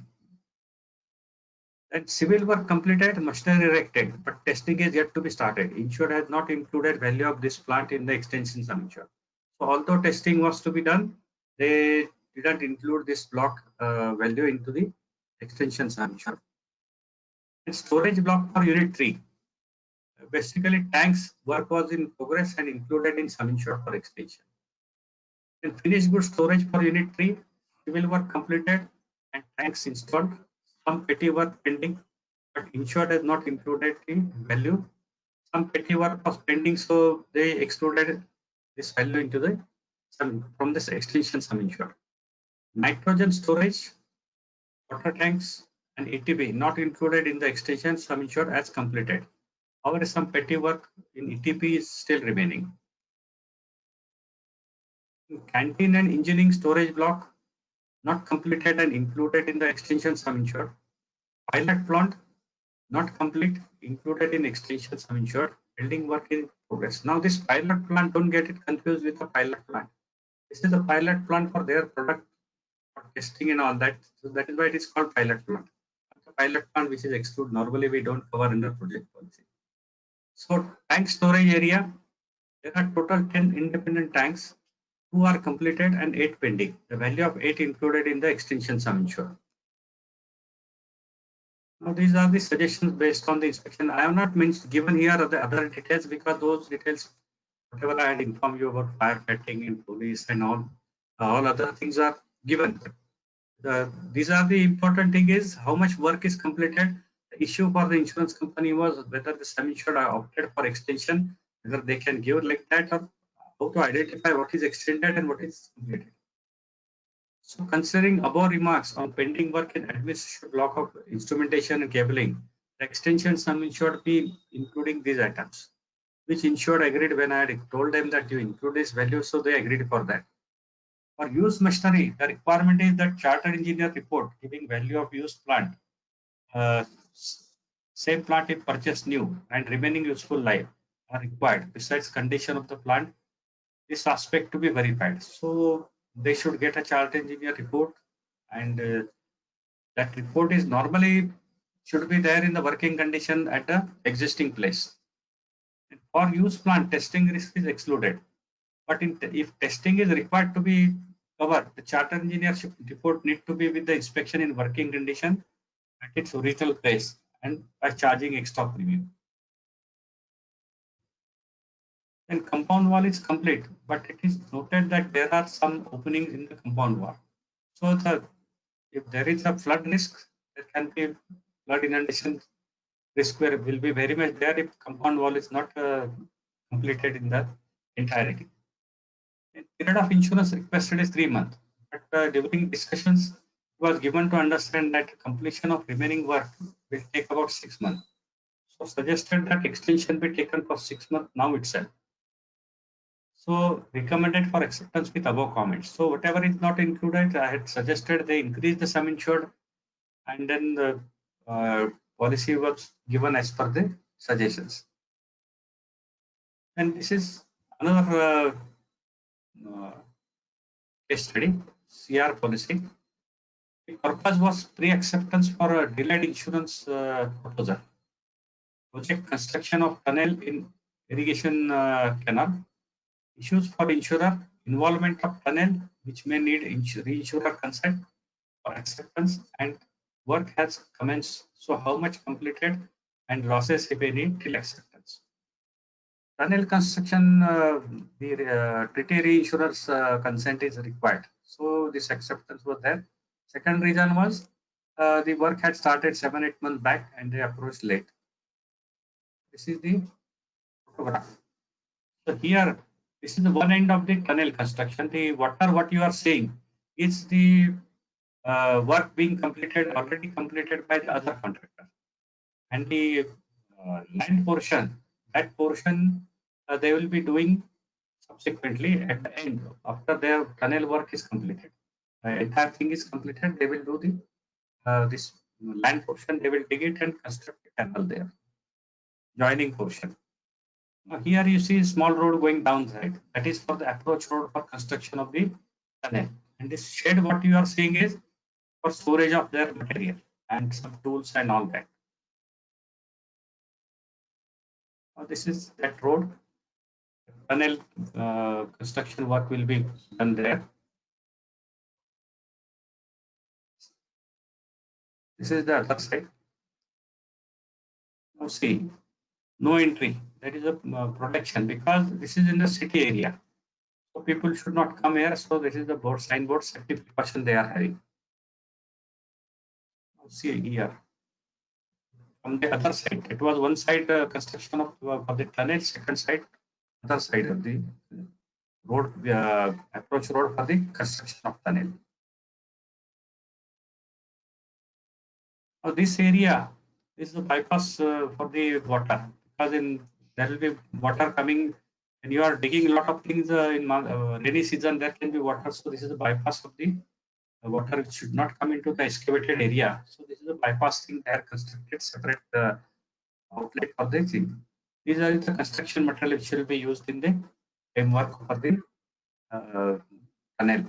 that civil work completed, machinery erected, but testing is yet to be started. Insured has not included value of this plant in the extension sum insured. So although testing was to be done, they didn't include this block value into the extension sum insured. And storage block for Unit 3. Basically, tanks work was in progress and included in sum insured for extension. And finished goods storage for Unit 3, civil work completed and tanks installed. Some petty work pending, but insured has not included the value. Some petty work was pending, so they excluded this value into the from this extension sum insured. Nitrogen storage, water tanks, and ETP not included in the extension sum insured as completed. However, some petty work in ETP is still remaining. Canteen and engineering storage block not completed and included in the extension sum insured. Pilot plant not complete, included in extension sum insured. Building work in progress. Now this pilot plant, don't get it confused with the pilot plant. This is the pilot plant for their product for testing and all that. So that is why it is called pilot plant. The pilot plant which is excluded, normally we don't cover under project policy. So tank storage area, there are total 10 independent tanks. 2 are completed and 8 pending. The value of 8 included in the extension sum insured. Now these are the suggestions based on the inspection. I have not given here the other details because those details, whatever I had informed you about firefighting and police and all other things are given. These are the important thing is how much work is completed. The issue for the insurance company was whether the sum insured are opted for extension, whether they can give like that, or how to identify what is extended and what is completed. So considering above remarks on pending work in administration block of instrumentation and cabling, the extension sum insured be including these items, which insured agreed when I had told them that you include this value, so they agreed for that. For used machinery, the requirement is that chartered engineer report giving value of used plant. Same plant is purchased new and remaining useful life are required. Besides condition of the plant, this aspect to be verified. So they should get a chartered engineer report, and that report is normally should be there in the working condition at the existing place. And for used plant, testing risk is excluded. But if testing is required to be covered, the chartered engineer report need to be with the inspection in working condition at its original place and by charging extra premium. Then compound wall is complete, but it is noted that there are some openings in the compound wall. So if there is a flood risk, there can be flood inundation risk where will be very much there if compound wall is not completed in the entirety. The period of insurance requested is 3 months, but during discussions, it was given to understand that completion of remaining work will take about 6 months. So suggested that extension be taken for 6 months now itself. So recommended for acceptance with above comments. So whatever is not included, I had suggested they increase the sum insured, and then the policy was given as per the suggestions. And this is another case study, CR policy. The purpose was pre-acceptance for a delayed insurance proposal. Project construction of tunnel in irrigation canal. Issues for insurer, involvement of tunnel which may need reinsurer consent for acceptance, and work has commenced. So how much completed and losses if any till acceptance. Tunnel construction, the treaty reinsurer's consent is required. So this acceptance was there. Second reason was the work had started 7-8 months back and they approached late. This is the photograph. So here, this is the one end of the tunnel construction. The water, what you are seeing, is the work being completed, already completed by the other contractor. And the land portion, that portion they will be doing subsequently at the end, after their tunnel work is completed. Entire thing is completed, they will do this land portion, they will dig it and construct a canal there, joining portion. Here you see small road going downside. That is for the approach road for construction of the tunnel. And this shed, what you are seeing is for storage of their material and some tools and all that. This is that road. Tunnel construction work will be done there. This is the other side. Now see, no entry. That is a protection because this is in the city area. So people should not come here. So this is the board signboard safety precaution they are having. Now see here. From the other side, it was one side construction of the tunnel, second side, other side of the road, approach road for the construction of tunnel. Now this area is the bypass for the water because there will be water coming when you are digging a lot of things in rainy season. There can be water, so this is the bypass of the water which should not come into the excavated area. So this is a bypass thing. They are constructed separate outlet for the thing. These are the construction material which will be used in the framework for the tunnel.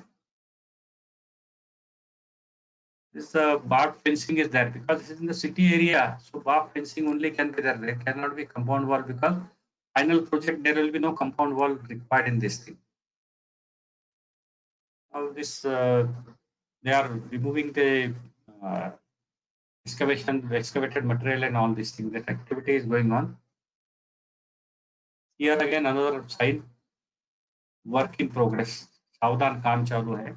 This barbed fencing is there because this is in the city area. So barbed fencing only can be there. There cannot be compound wall because final project there will be no compound wall required in this thing. Now this they are removing the excavated material and all these things. That activity is going on. Here again another sign, work in progress. Saudhan kaam chalu hai.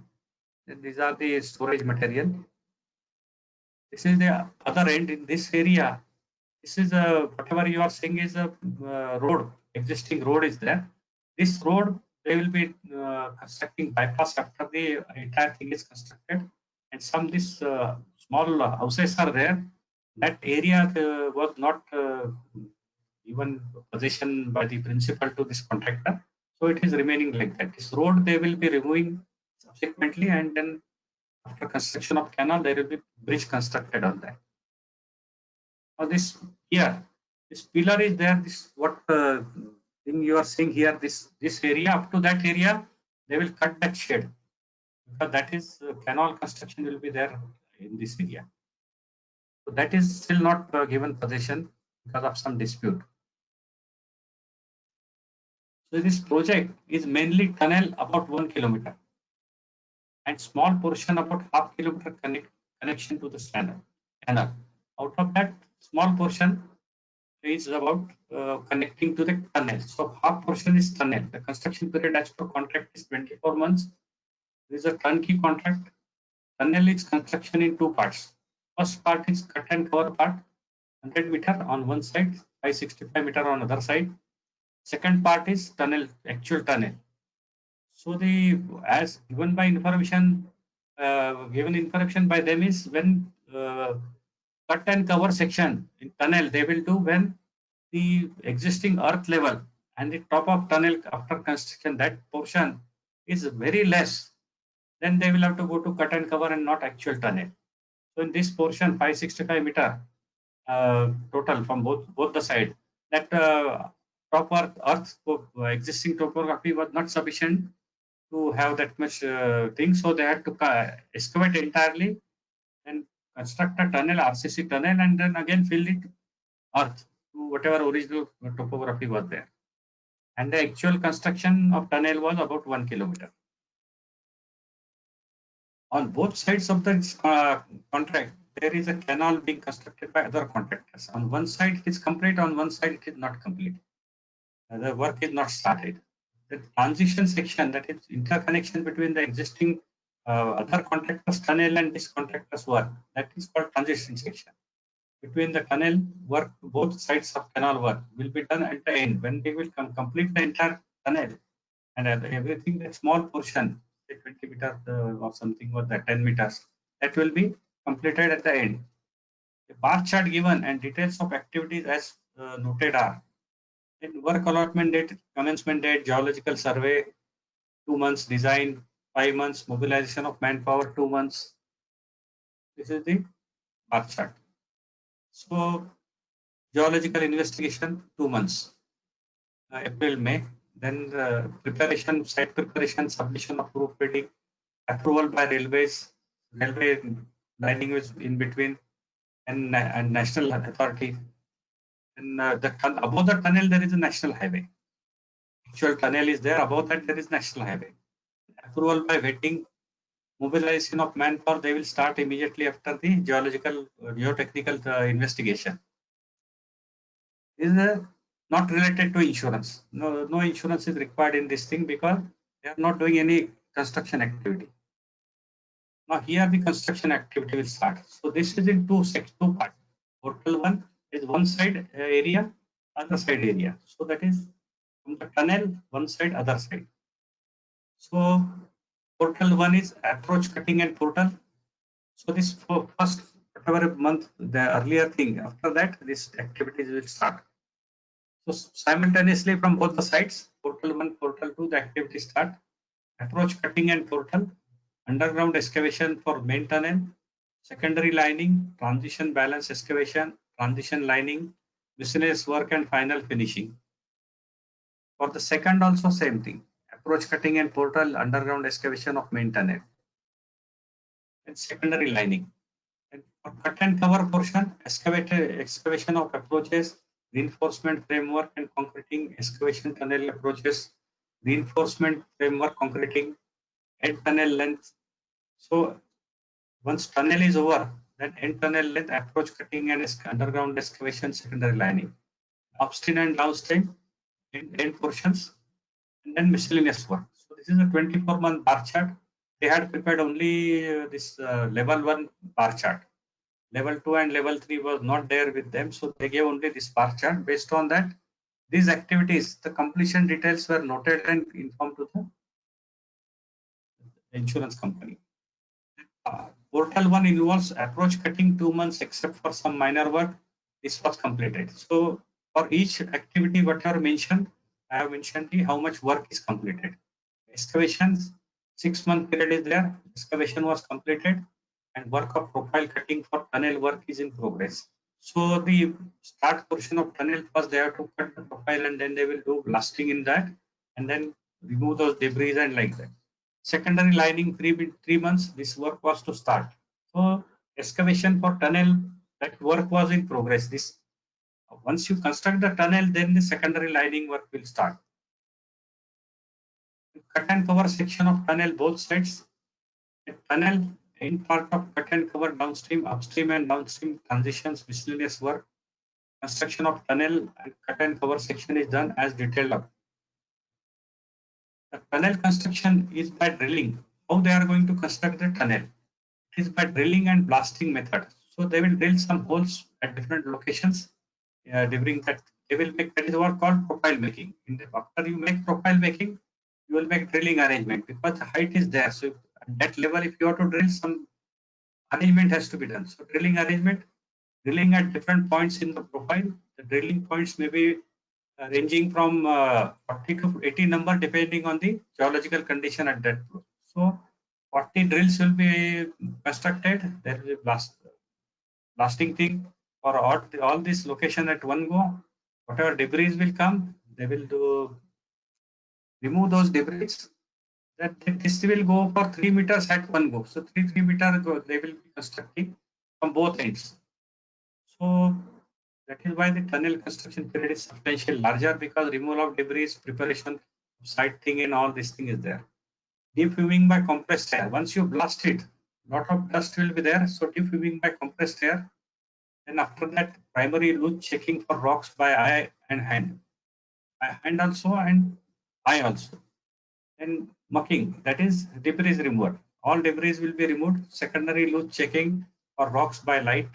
These are the storage material. This is the other end in this area. This is whatever you are saying is a road. Existing road is there. This road they will be constructing bypass after the entire thing is constructed, and some this small houses are there. That area was not given possession by the principal to this contractor, so it is remaining like that. This road they will be removing subsequently, and then after construction of canal, there will be bridge constructed on that. Now this here, this pillar is there. This what thing you are seeing here. This area up to that area, they will cut that shed because that is canal construction will be there in this area. So that is still not given possession because of some dispute. So this project is mainly tunnel about 1 kilometer and small portion about half kilometer connection to the canal. Out of that small portion is about connecting to the tunnel. So half portion is tunnel. The construction period as per contract is 24 months. This is a turnkey contract. Tunnel is construction in two parts. First part is cut and cover part, 100 meter on one side, 565 meter on other side. Second part is tunnel, actual tunnel. So the as given by information, given information by them is when cut and cover section in tunnel they will do when the existing earth level and the top of tunnel after construction that portion is very less, then they will have to go to cut and cover and not actual tunnel. So in this portion 565 meter total from both the side, that top earth existing topography was not sufficient to have that much thing, so they had to excavate entirely and construct a tunnel, RCC tunnel, and then again fill it earth to whatever original topography was there. And the actual construction of tunnel was about 1 kilometer. On both sides of the contract, there is a canal being constructed by other contractors. On one side it is complete, on one side it is not complete. The work is not started. The transition section, that is interconnection between the existing other contractors tunnel and this contractor's work, that is called transition section. Between the tunnel work, both sides of canal work will be done at the end when they will complete the entire tunnel, and everything, that small portion, say 20 meters or something, or the 10 meters, that will be completed at the end. The bar chart given and details of activities as noted are in work allotment date, commencement date, geological survey, 2 months, design, 5 months, mobilization of manpower, 2 months. This is the bar chart. So geological investigation, 2 months, April, May. Then preparation, site preparation, submission of proof reading, approval by railways, railway lining is in between, and national authority. And above the tunnel there is a national highway. Actual tunnel is there. Above that there is national highway. Approval by vetting, mobilization of manpower. They will start immediately after the geological, geotechnical investigation. This is not related to insurance. No insurance is required in this thing because they are not doing any construction activity. Now here the construction activity will start. So this is in two parts. Portal 1 is one side area, other side area. So that is from the tunnel, one side, other side. So portal 1 is approach cutting and portal. So this first whatever month, the earlier thing, after that this activities will start. So simultaneously from both the sides, portal 1, portal 2, the activities start. Approach cutting and portal, underground excavation for main tunnel, secondary lining, transition balance excavation, transition lining, miscellaneous work and final finishing. For the second also same thing, approach cutting and portal, underground excavation of main tunnel and secondary lining. And for cut and cover portion, excavation of approaches, reinforcement framework and concreting, excavation tunnel approaches, reinforcement framework concreting, end tunnel length. So once tunnel is over, then end tunnel length, approach cutting and underground excavation, secondary lining, upstream and downstream end portions, and then miscellaneous work. So this is a 24-month bar chart. They had prepared only this level 1 bar chart. Level 2 and level 3 was not there with them, so they gave only this bar chart. Based on that, these activities, the completion details were noted and informed to the insurance company. Portal 1 involves approach cutting 2 months except for some minor work. This was completed. So for each activity whatever mentioned, I have mentioned how much work is completed. Excavations, 6-month period is there. Excavation was completed and work of profile cutting for tunnel work is in progress. So the start portion of tunnel, first they have to cut the profile and then they will do blasting in that and then remove those debris and like that. Secondary lining, 3 months, this work was to start. So excavation for tunnel, that work was in progress. This once you construct the tunnel, then the secondary lining work will start. Cut and cover section of tunnel, both sides. The tunnel in part of cut and cover downstream, upstream and downstream transitions, miscellaneous work. Construction of tunnel and cut and cover section is done as detailed up. The tunnel construction is by drilling. How they are going to construct the tunnel? It is by drilling and blasting method. So they will drill some holes at different locations. During that, they will make, that is what called profile making. After you make profile making, you will make drilling arrangement because the height is there. So at that level, if you have to drill, some arrangement has to be done. So drilling arrangement, drilling at different points in the profile. The drilling points may be ranging from 40 to 80 number depending on the geological condition at that place. So 40 drills will be constructed. There will be blasting thing for all this location at one go. Whatever debris will come, they will do remove those debris. That this will go for 3 meters at one go. So 3 meter they will be constructing from both ends. So that is why the tunnel construction period is substantially larger because removal of debris, preparation, site thing and all this thing is there. Deep fuming by compressed air. Once you blast it, lot of dust will be there. So deep fuming by compressed air. And after that, primary loose checking for rocks by eye and hand. By hand also and eye also. And mucking, that is debris removal. All debris will be removed. Secondary loose checking for rocks by light.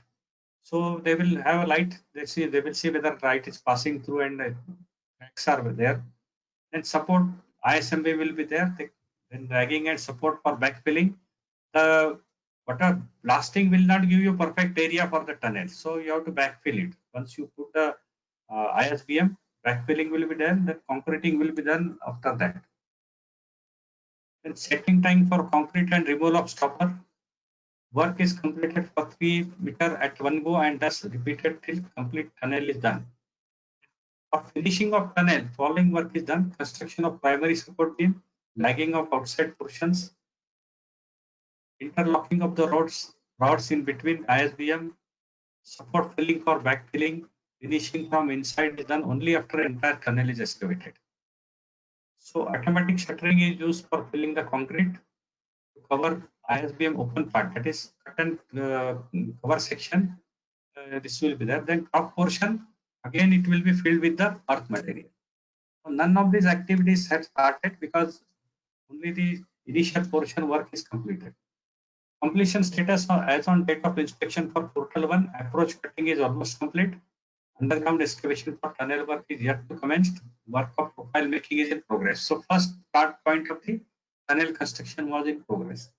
So they will have a light. They will see whether light is passing through and cracks are there. And support ISMB will be there. Then dragging and support for backfilling. The blasting will not give you perfect area for the tunnel, so you have to backfill it. Once you put the ISBM, backfilling will be done, then concreting will be done after that. Then setting time for concrete and removal of stopper. Work is completed for 3 meters at one go and thus repeated till complete tunnel is done. For finishing of tunnel, following work is done: construction of primary support beam, lagging of outside portions, interlocking of the rods in between ISBM, support filling for backfilling, finishing from inside is done only after entire tunnel is excavated. So automatic shuttering is used for filling the concrete to cover ISBM open part, that is cut and cover section. This will be there. Then top portion, again it will be filled with the earth material. So none of these activities have started because only the initial portion work is completed. Completion status as on date of inspection for portal 1, approach cutting is almost complete. Underground excavation for tunnel work is yet to commence. Work of profile making is in progress. So first start point of the tunnel construction was in progress.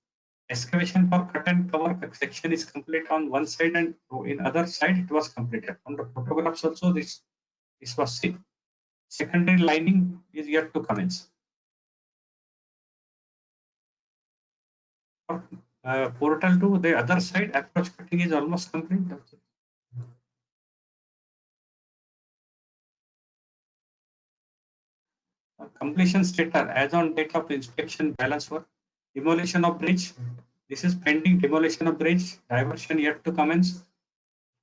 Excavation for cut and cover section is complete on one side, and in other side it was completed. On the photographs also this was seen. Secondary lining is yet to commence. Portal to the other side, approach cutting is almost complete. Completion status as on date of inspection, balance work. Demolition of bridge. This is pending demolition of bridge. Diversion yet to commence.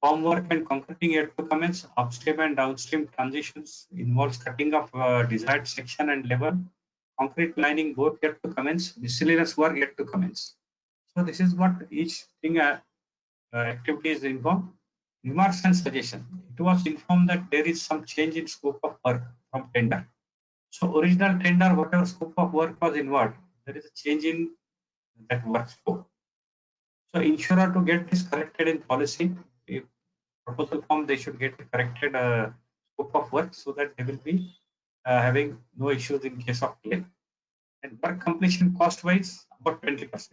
Form work and concreting yet to commence. Upstream and downstream transitions involves cutting of desired section and level. Concrete lining both yet to commence. Miscellaneous work yet to commence. So this is what each thing activity is involved. Remarks and suggestion. It was informed that there is some change in scope of work from tender. So original tender, whatever scope of work was involved, there is a change in that work scope. So insurer to get this corrected in policy, if proposal form, they should get corrected scope of work so that they will be having no issues in case of claim. And work completion cost wise, about 20%.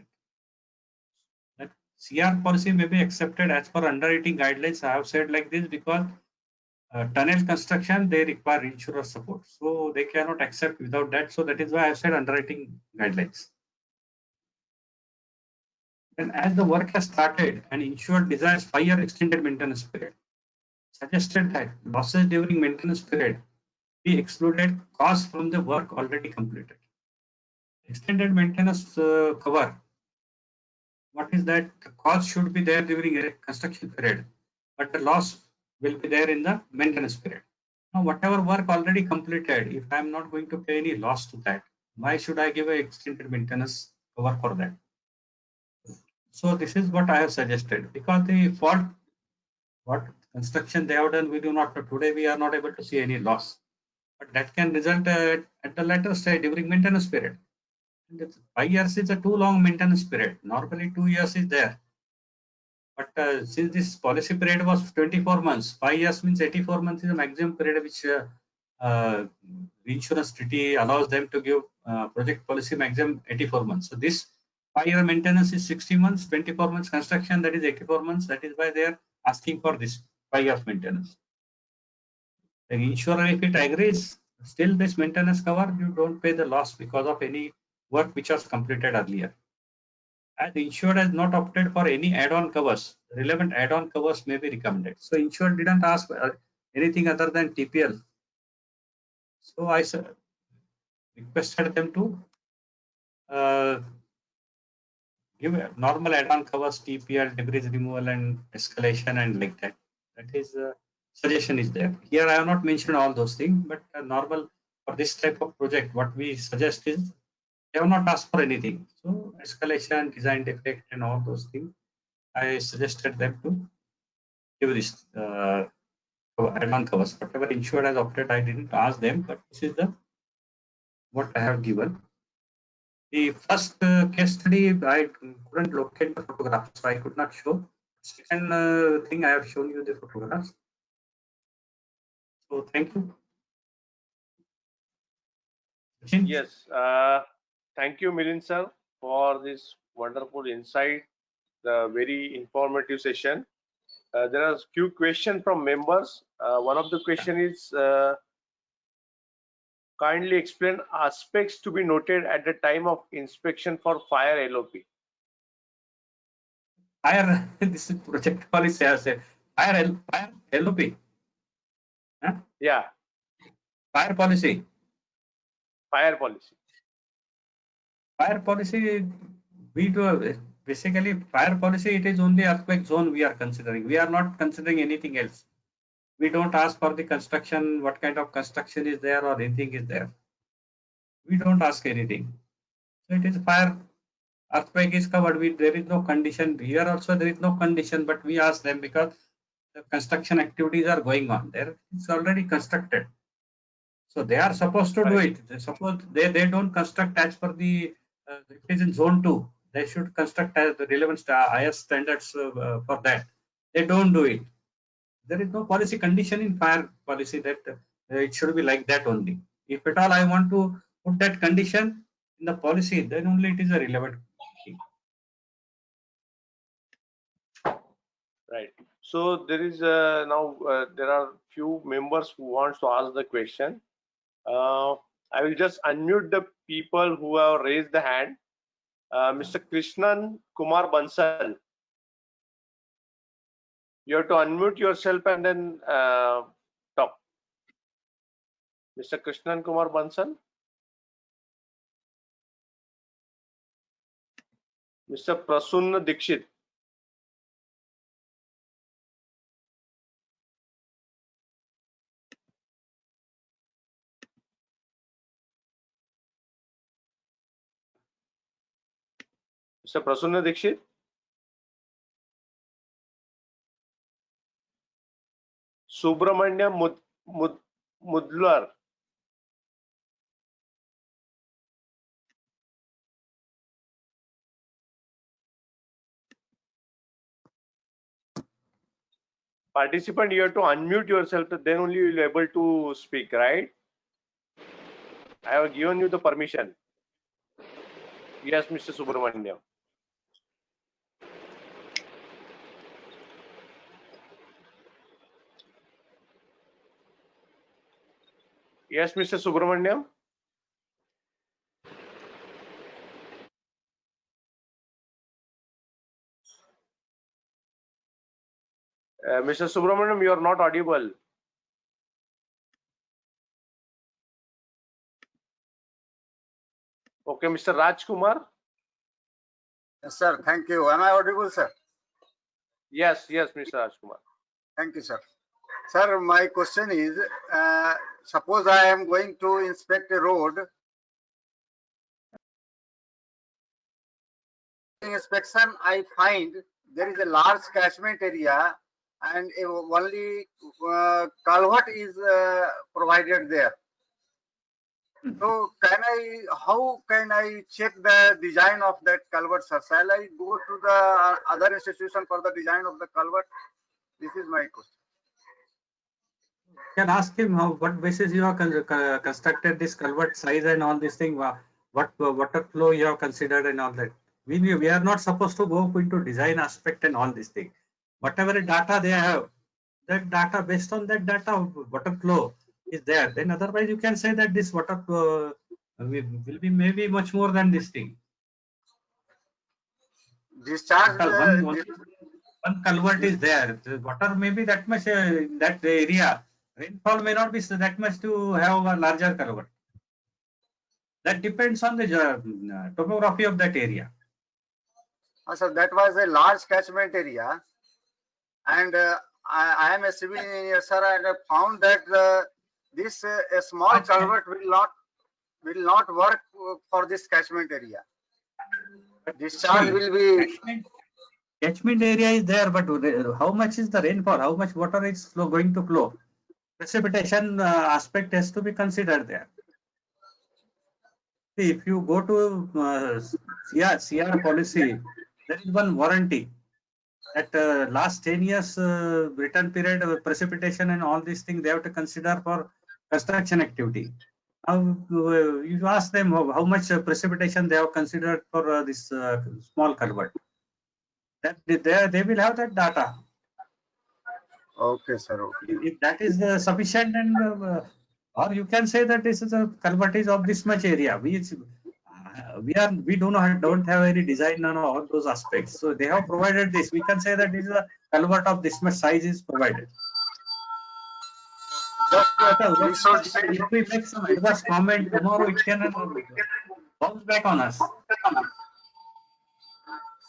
That CR policy may be accepted as per underwriting guidelines. I have said like this because tunnel construction, they require insurer support. So they cannot accept without that. So that is why I have said underwriting guidelines. And as the work has started and insured desires 5-year extended maintenance period, suggested that losses during maintenance period be excluded costs from the work already completed. Extended maintenance cover. What is that? The cost should be there during a construction period, but the loss will be there in the maintenance period. Now, whatever work already completed, if I am not going to pay any loss to that, why should I give a extended maintenance cover for that? So this is what I have suggested, because the fault, what construction they have done, we do not know. Today we are not able to see any loss, but that can result at the later stage during maintenance period. And 5 years is a too long maintenance period. Normally 2 years is there. But since this policy period was 24 months, 5 years means 84 months is the maximum period which insurance treaty allows them to give project policy maximum 84 months. So this 5-year maintenance is 60 months, 24 months construction, that is 84 months. That is why they are asking for this 5 years maintenance. The insurer, if it agrees, still this maintenance cover, you don't pay the loss because of any work which was completed earlier. As insured has not opted for any add-on covers, relevant add-on covers may be recommended. So insured didn't ask anything other than TPL. So I requested them to give normal add-on covers, TPL, debris removal and escalation and like that. That is suggestion is there. Here I have not mentioned all those things, but normal for this type of project, what we suggest is they have not asked for anything. So escalation, design defect and all those things, I suggested them to give this add-on covers. Whatever insured has opted, I didn't ask them, but this is the what I have given. The first case study, I couldn't locate the photographs, so I could not show. Second thing, I have shown you the photographs. So thank you. Yes, thank you, Milind sir, for this wonderful insight the very informative session. There are few questions from members. One of the question is, kindly explain aspects to be noted at the time of inspection for fire LOP. Fire, this is project policy, I said. Fire LOP. Huh? Yeah, Fire policy. fire policy. Fire policy, we do basically fire policy, it is only earthquake zone we are considering. We are not considering anything else. We don't ask for the construction, what kind of construction is there or anything is there. We don't ask anything. So it is fire, earthquake is covered. There is no condition. Here also there is no condition, but we ask them because the construction activities are going on there. It's already constructed. So they are supposed to do it. Suppose they don't construct as per the, it is in zone 2. They should construct as the relevant IS standards for that. They don't do it. There is no policy condition in fire policy that it should be like that only. If at all I want to put that condition in the policy, then only it is a relevant thing. Right. So there is now there are few members who wants to ask the question. I will just unmute the people who have raised the hand. Mr. Krishnan Kumar Bansal, you have to unmute yourself and then talk. Mr. Krishnan Kumar Bansal. Mr. Prasunna Dikshit. Mr. Prasunna Dikshit. Subramanya Mudlar. Participant, you have to unmute yourself, then only you will be able to speak, right? I have given you the permission. Yes, Mr. Subramanyam. Yes, Mr. Subramanyam. Mr. Subramanyam, you are not audible. Okay, Mr. Rajkumar. Yes, sir. Thank you. Am I audible, sir? Yes, Mr. Rajkumar. Thank you, sir. Sir, my question is, suppose I am going to inspect a road. Inspection, I find there is a large catchment area and only culvert is provided there. So how can I check the design of that culvert, sir? Shall I go to the other institution for the design of the culvert? This is my question. Can ask him what basis you have constructed this culvert size and all this thing, what water flow you have considered and all that. We are not supposed to go into design aspect and all this thing. Whatever data they have, that data, based on that data, water flow is there. Then otherwise you can say that this water flow will be maybe much more than this thing. Discharge. One culvert is there. The water may be that much in that area. Rainfall may not be that much to have a larger culvert. That depends on the topography of that area. So that was a large catchment area, and I am a civil engineer, sir, and I found that this a small culvert will not work for this catchment area. Discharge will be. Catchment area is there, but how much is the rainfall? How much water is going to flow? Precipitation aspect has to be considered there. See, if you go to CR policy, there is one warranty that last 10 years return period precipitation and all these things they have to consider for construction activity. Now you ask them how much precipitation they have considered for this small culvert. that they will have that data. Okay, sir. Okay. If that is sufficient, and or you can say that this is a culvert is of this much area. We don't have any design on all those aspects. So they have provided this. We can say that this is a culvert of this much size is provided. We should say. If we make some adverse comment tomorrow, it can bounce back on us.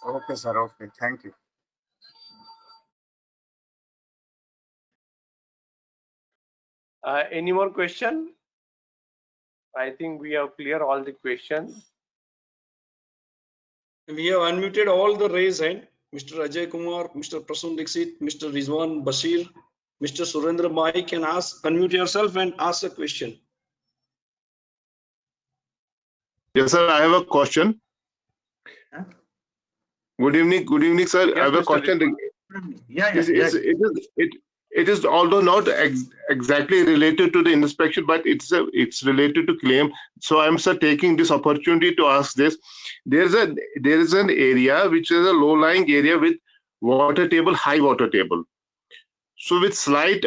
Okay, sir. Okay. Thank you. Any more question? I think we have cleared all the questions. We have unmuted all the raised hand. Mr. Ajay Kumar, Mr. Prasun Dixit, Mr. Rizwan Basir, Mr. Surendra Mai can unmute yourself and ask a question. Yes, sir. I have a question. Huh? Good evening, sir. Yes, I have a Mr. question. Yeah. It is although not exactly related to the inspection, but it's related to claim. So I'm taking this opportunity to ask this. There is an area which is a low-lying area with high water table. So with slight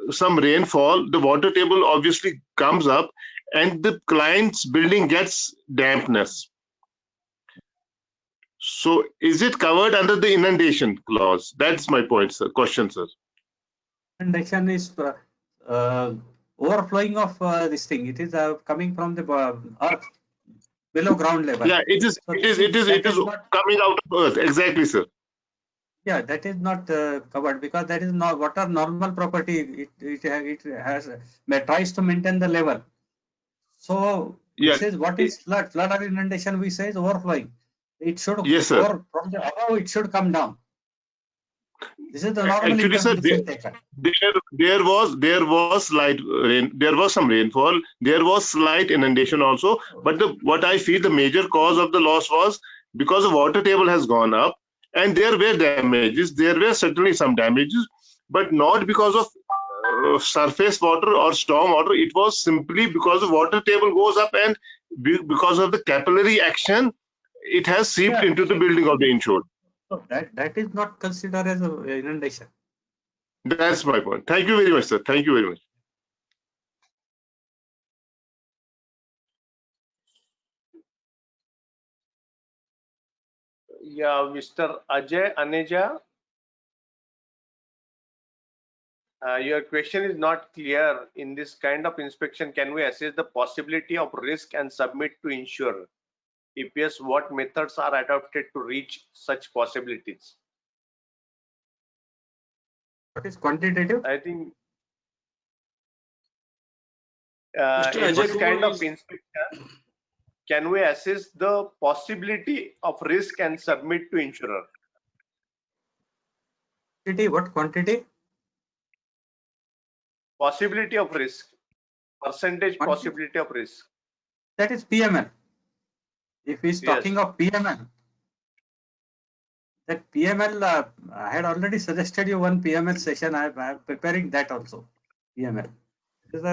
some rainfall, the water table obviously comes up, and the client's building gets dampness. So is it covered under the inundation clause? That's my point, sir. Question, sir. Inundation is overflowing of this thing. It is coming from the earth below ground level. Yeah, it is coming out of earth. Exactly, sir. Yeah, that is not covered because that is not water normal property. It tries to maintain the level. So Yeah. this is what is flood. Flood or inundation we say is overflowing. It should Yes, sir. from the above it should come down. This is the normal Actually, sir, interpretation taken. there was slight rain. There was some rainfall. There was slight inundation also. But what I feel the major cause of the loss was because the water table has gone up, and there were damages. There were certainly some damages, but not because of surface water or storm water. It was simply because the water table goes up, and because of the capillary action, it has seeped into the building of the insured. So that is not considered as an inundation. That's my point. Thank you very much, sir. Thank you very much. Yeah, Mr. Ajay Aneja. Your question is not clear. In this kind of inspection, can we assess the possibility of risk and submit to insurer? If yes, what methods are adopted to reach such possibilities? What is quantitative? I think Mr. in Ajay this kind Kumar of inspection, can we assess the possibility of risk and submit to insurer? What quantity? Possibility of risk, percentage Quantity. possibility of risk. That is PML. If he is talking of PML, that PML, I had already suggested you one PML session. I am preparing that also. PML. It is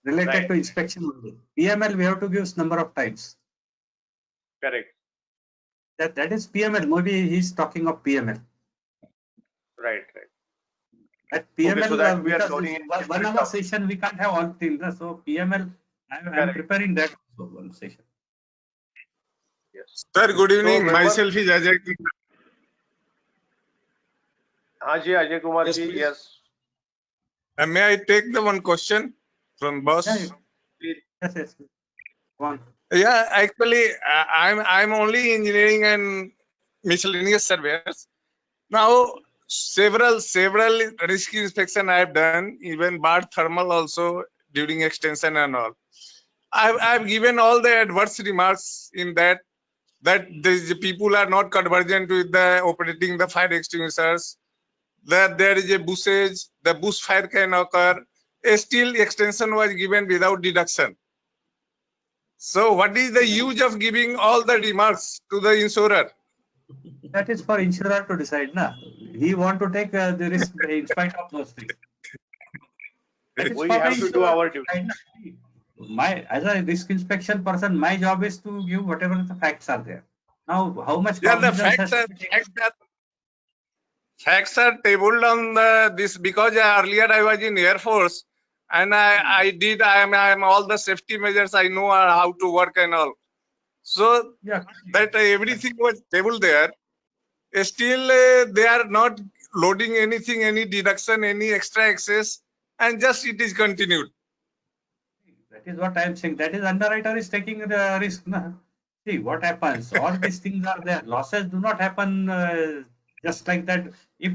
related to inspection only. PML we have to give number of times. Correct. That is PML. Maybe he is talking of PML. Right. At PML, Okay, so that we are because covering in 1 hour session, we can't have all things. So PML, I am preparing that also, one session. Yes. Sir, good evening. So, Myself is Ajay. Ajay Kumar Yes, ji, please. yes. May I take the one question from boss? Yes. One. Yeah, actually, I'm only engineering and miscellaneous surveyors. Now, several risk inspection I have done, even bar thermal also during extension and all. I've given all the adverse remarks in that the people are not convergent with the operating the fire extinguishers, that there is a bushage, the bush fire can occur. Still extension was given without deduction. So what is the use of giving all the remarks to the insurer? That is for insurer to decide. Na? He want to take the risk in spite of those things. We have to do our duty. As a risk inspection person, my job is to give whatever the facts are there. Now, how much Yeah, the cognizance has to be taken? facts are tabled on this because earlier I was in Air Force and I'm all the safety measures I know how to work and all. So Yeah, that everything was tabled there. Still, they are not loading anything, any deduction, any extra access, and just it is continued. that is what I am saying. That is underwriter is taking the risk. Na? See what happens. All these things are there. Losses do not happen just like that. If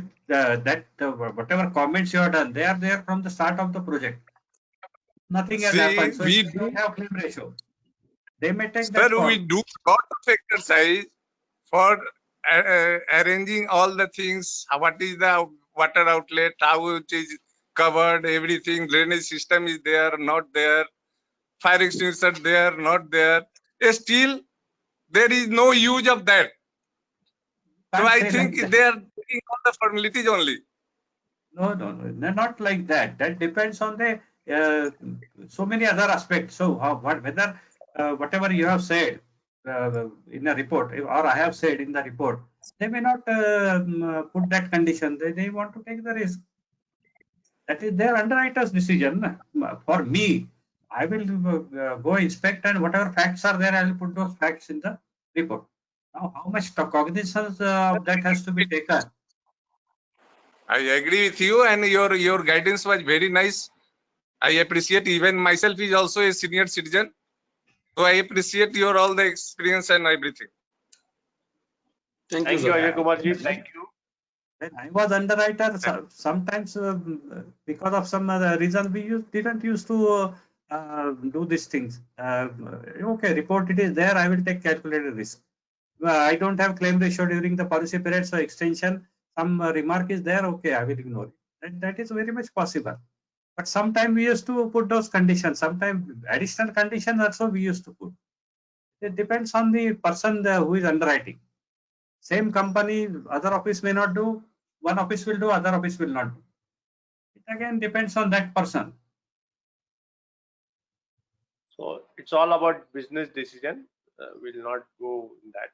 whatever comments you have done, they are there from the start of the project. Nothing has See, happened. So we it do, doesn't have claim ratio. They may take sir, that call. we do lot of exercise for arranging all the things. What is the water outlet? How it is covered? Everything. Drainage system is there, not there. Fire extinguisher there, not there. Still, there is no use of that. So Can't I say think like that. they are doing all the formalities only. No, they're not like that. That depends on the so many other aspects. So whether whatever you have said in a report or I have said in the report, they may not put that condition. They want to take the risk. That is their underwriter's decision. For me, I will go inspect and whatever facts are there, I will put those facts in the report. Now, how much cognizance of that has to be taken? I agree with you, and your guidance was very nice. I appreciate. Even myself is also a senior citizen, so I appreciate your all the experience and everything. Thank you, Thank you, sir. Ajay Kumar ji. Thank you. When I was underwriter, sometimes because of some other reason, we didn't used to do these things. Okay, report it is there. I will take calculated risk. I don't have claim ratio during the policy period, so extension, some remark is there. Okay, I will ignore it. That is very much possible. But sometimes we used to put those conditions. Sometimes additional conditions also we used to put. It depends on the person who is underwriting. Same company, other office may not do. One office will do, other office will not do. It again depends on that person. So it's all about business decision. We'll not go in that.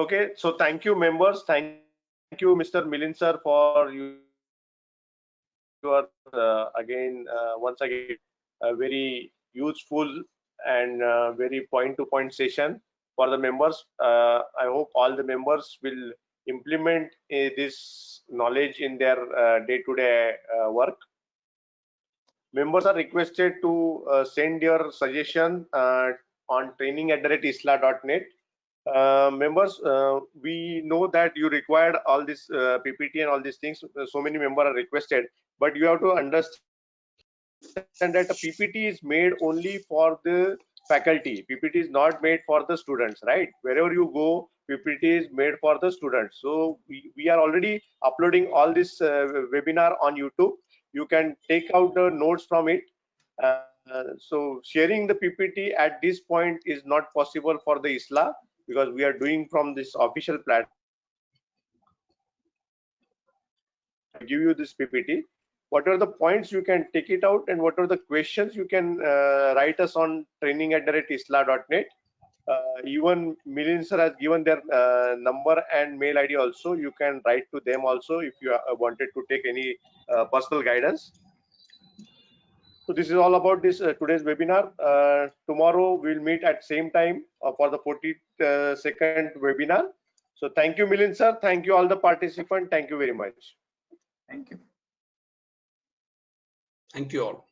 Okay. So thank you, members. Thank you, Mr. Milind sir, for your again once again a very useful and very point-to-point session for the members. I hope all the members will implement this knowledge in their day-to-day work. Members are requested to send your suggestion on training@isla.net. Members, we know that you required all this PPT and all these things. So many members are requested, but you have to understand that a PPT is made only for the faculty. PPT is not made for the students, right? Wherever you go, PPT is made for the students. So we are already uploading all this webinar on YouTube. You can take out the notes from it. So sharing the PPT at this point is not possible for the ISLA because we are doing from this official platform. Give you this PPT. What are the points you can take it out, and what are the questions you can write us on training@isla.net. Even Milind sir has given their number and mail ID also. You can write to them also if you wanted to take any personal guidance. So this is all about this today's webinar. Tomorrow we'll meet at same time for the 42nd webinar. So thank you, Milind sir. Thank you all the participants. Thank you very much. Thank you. Thank you all.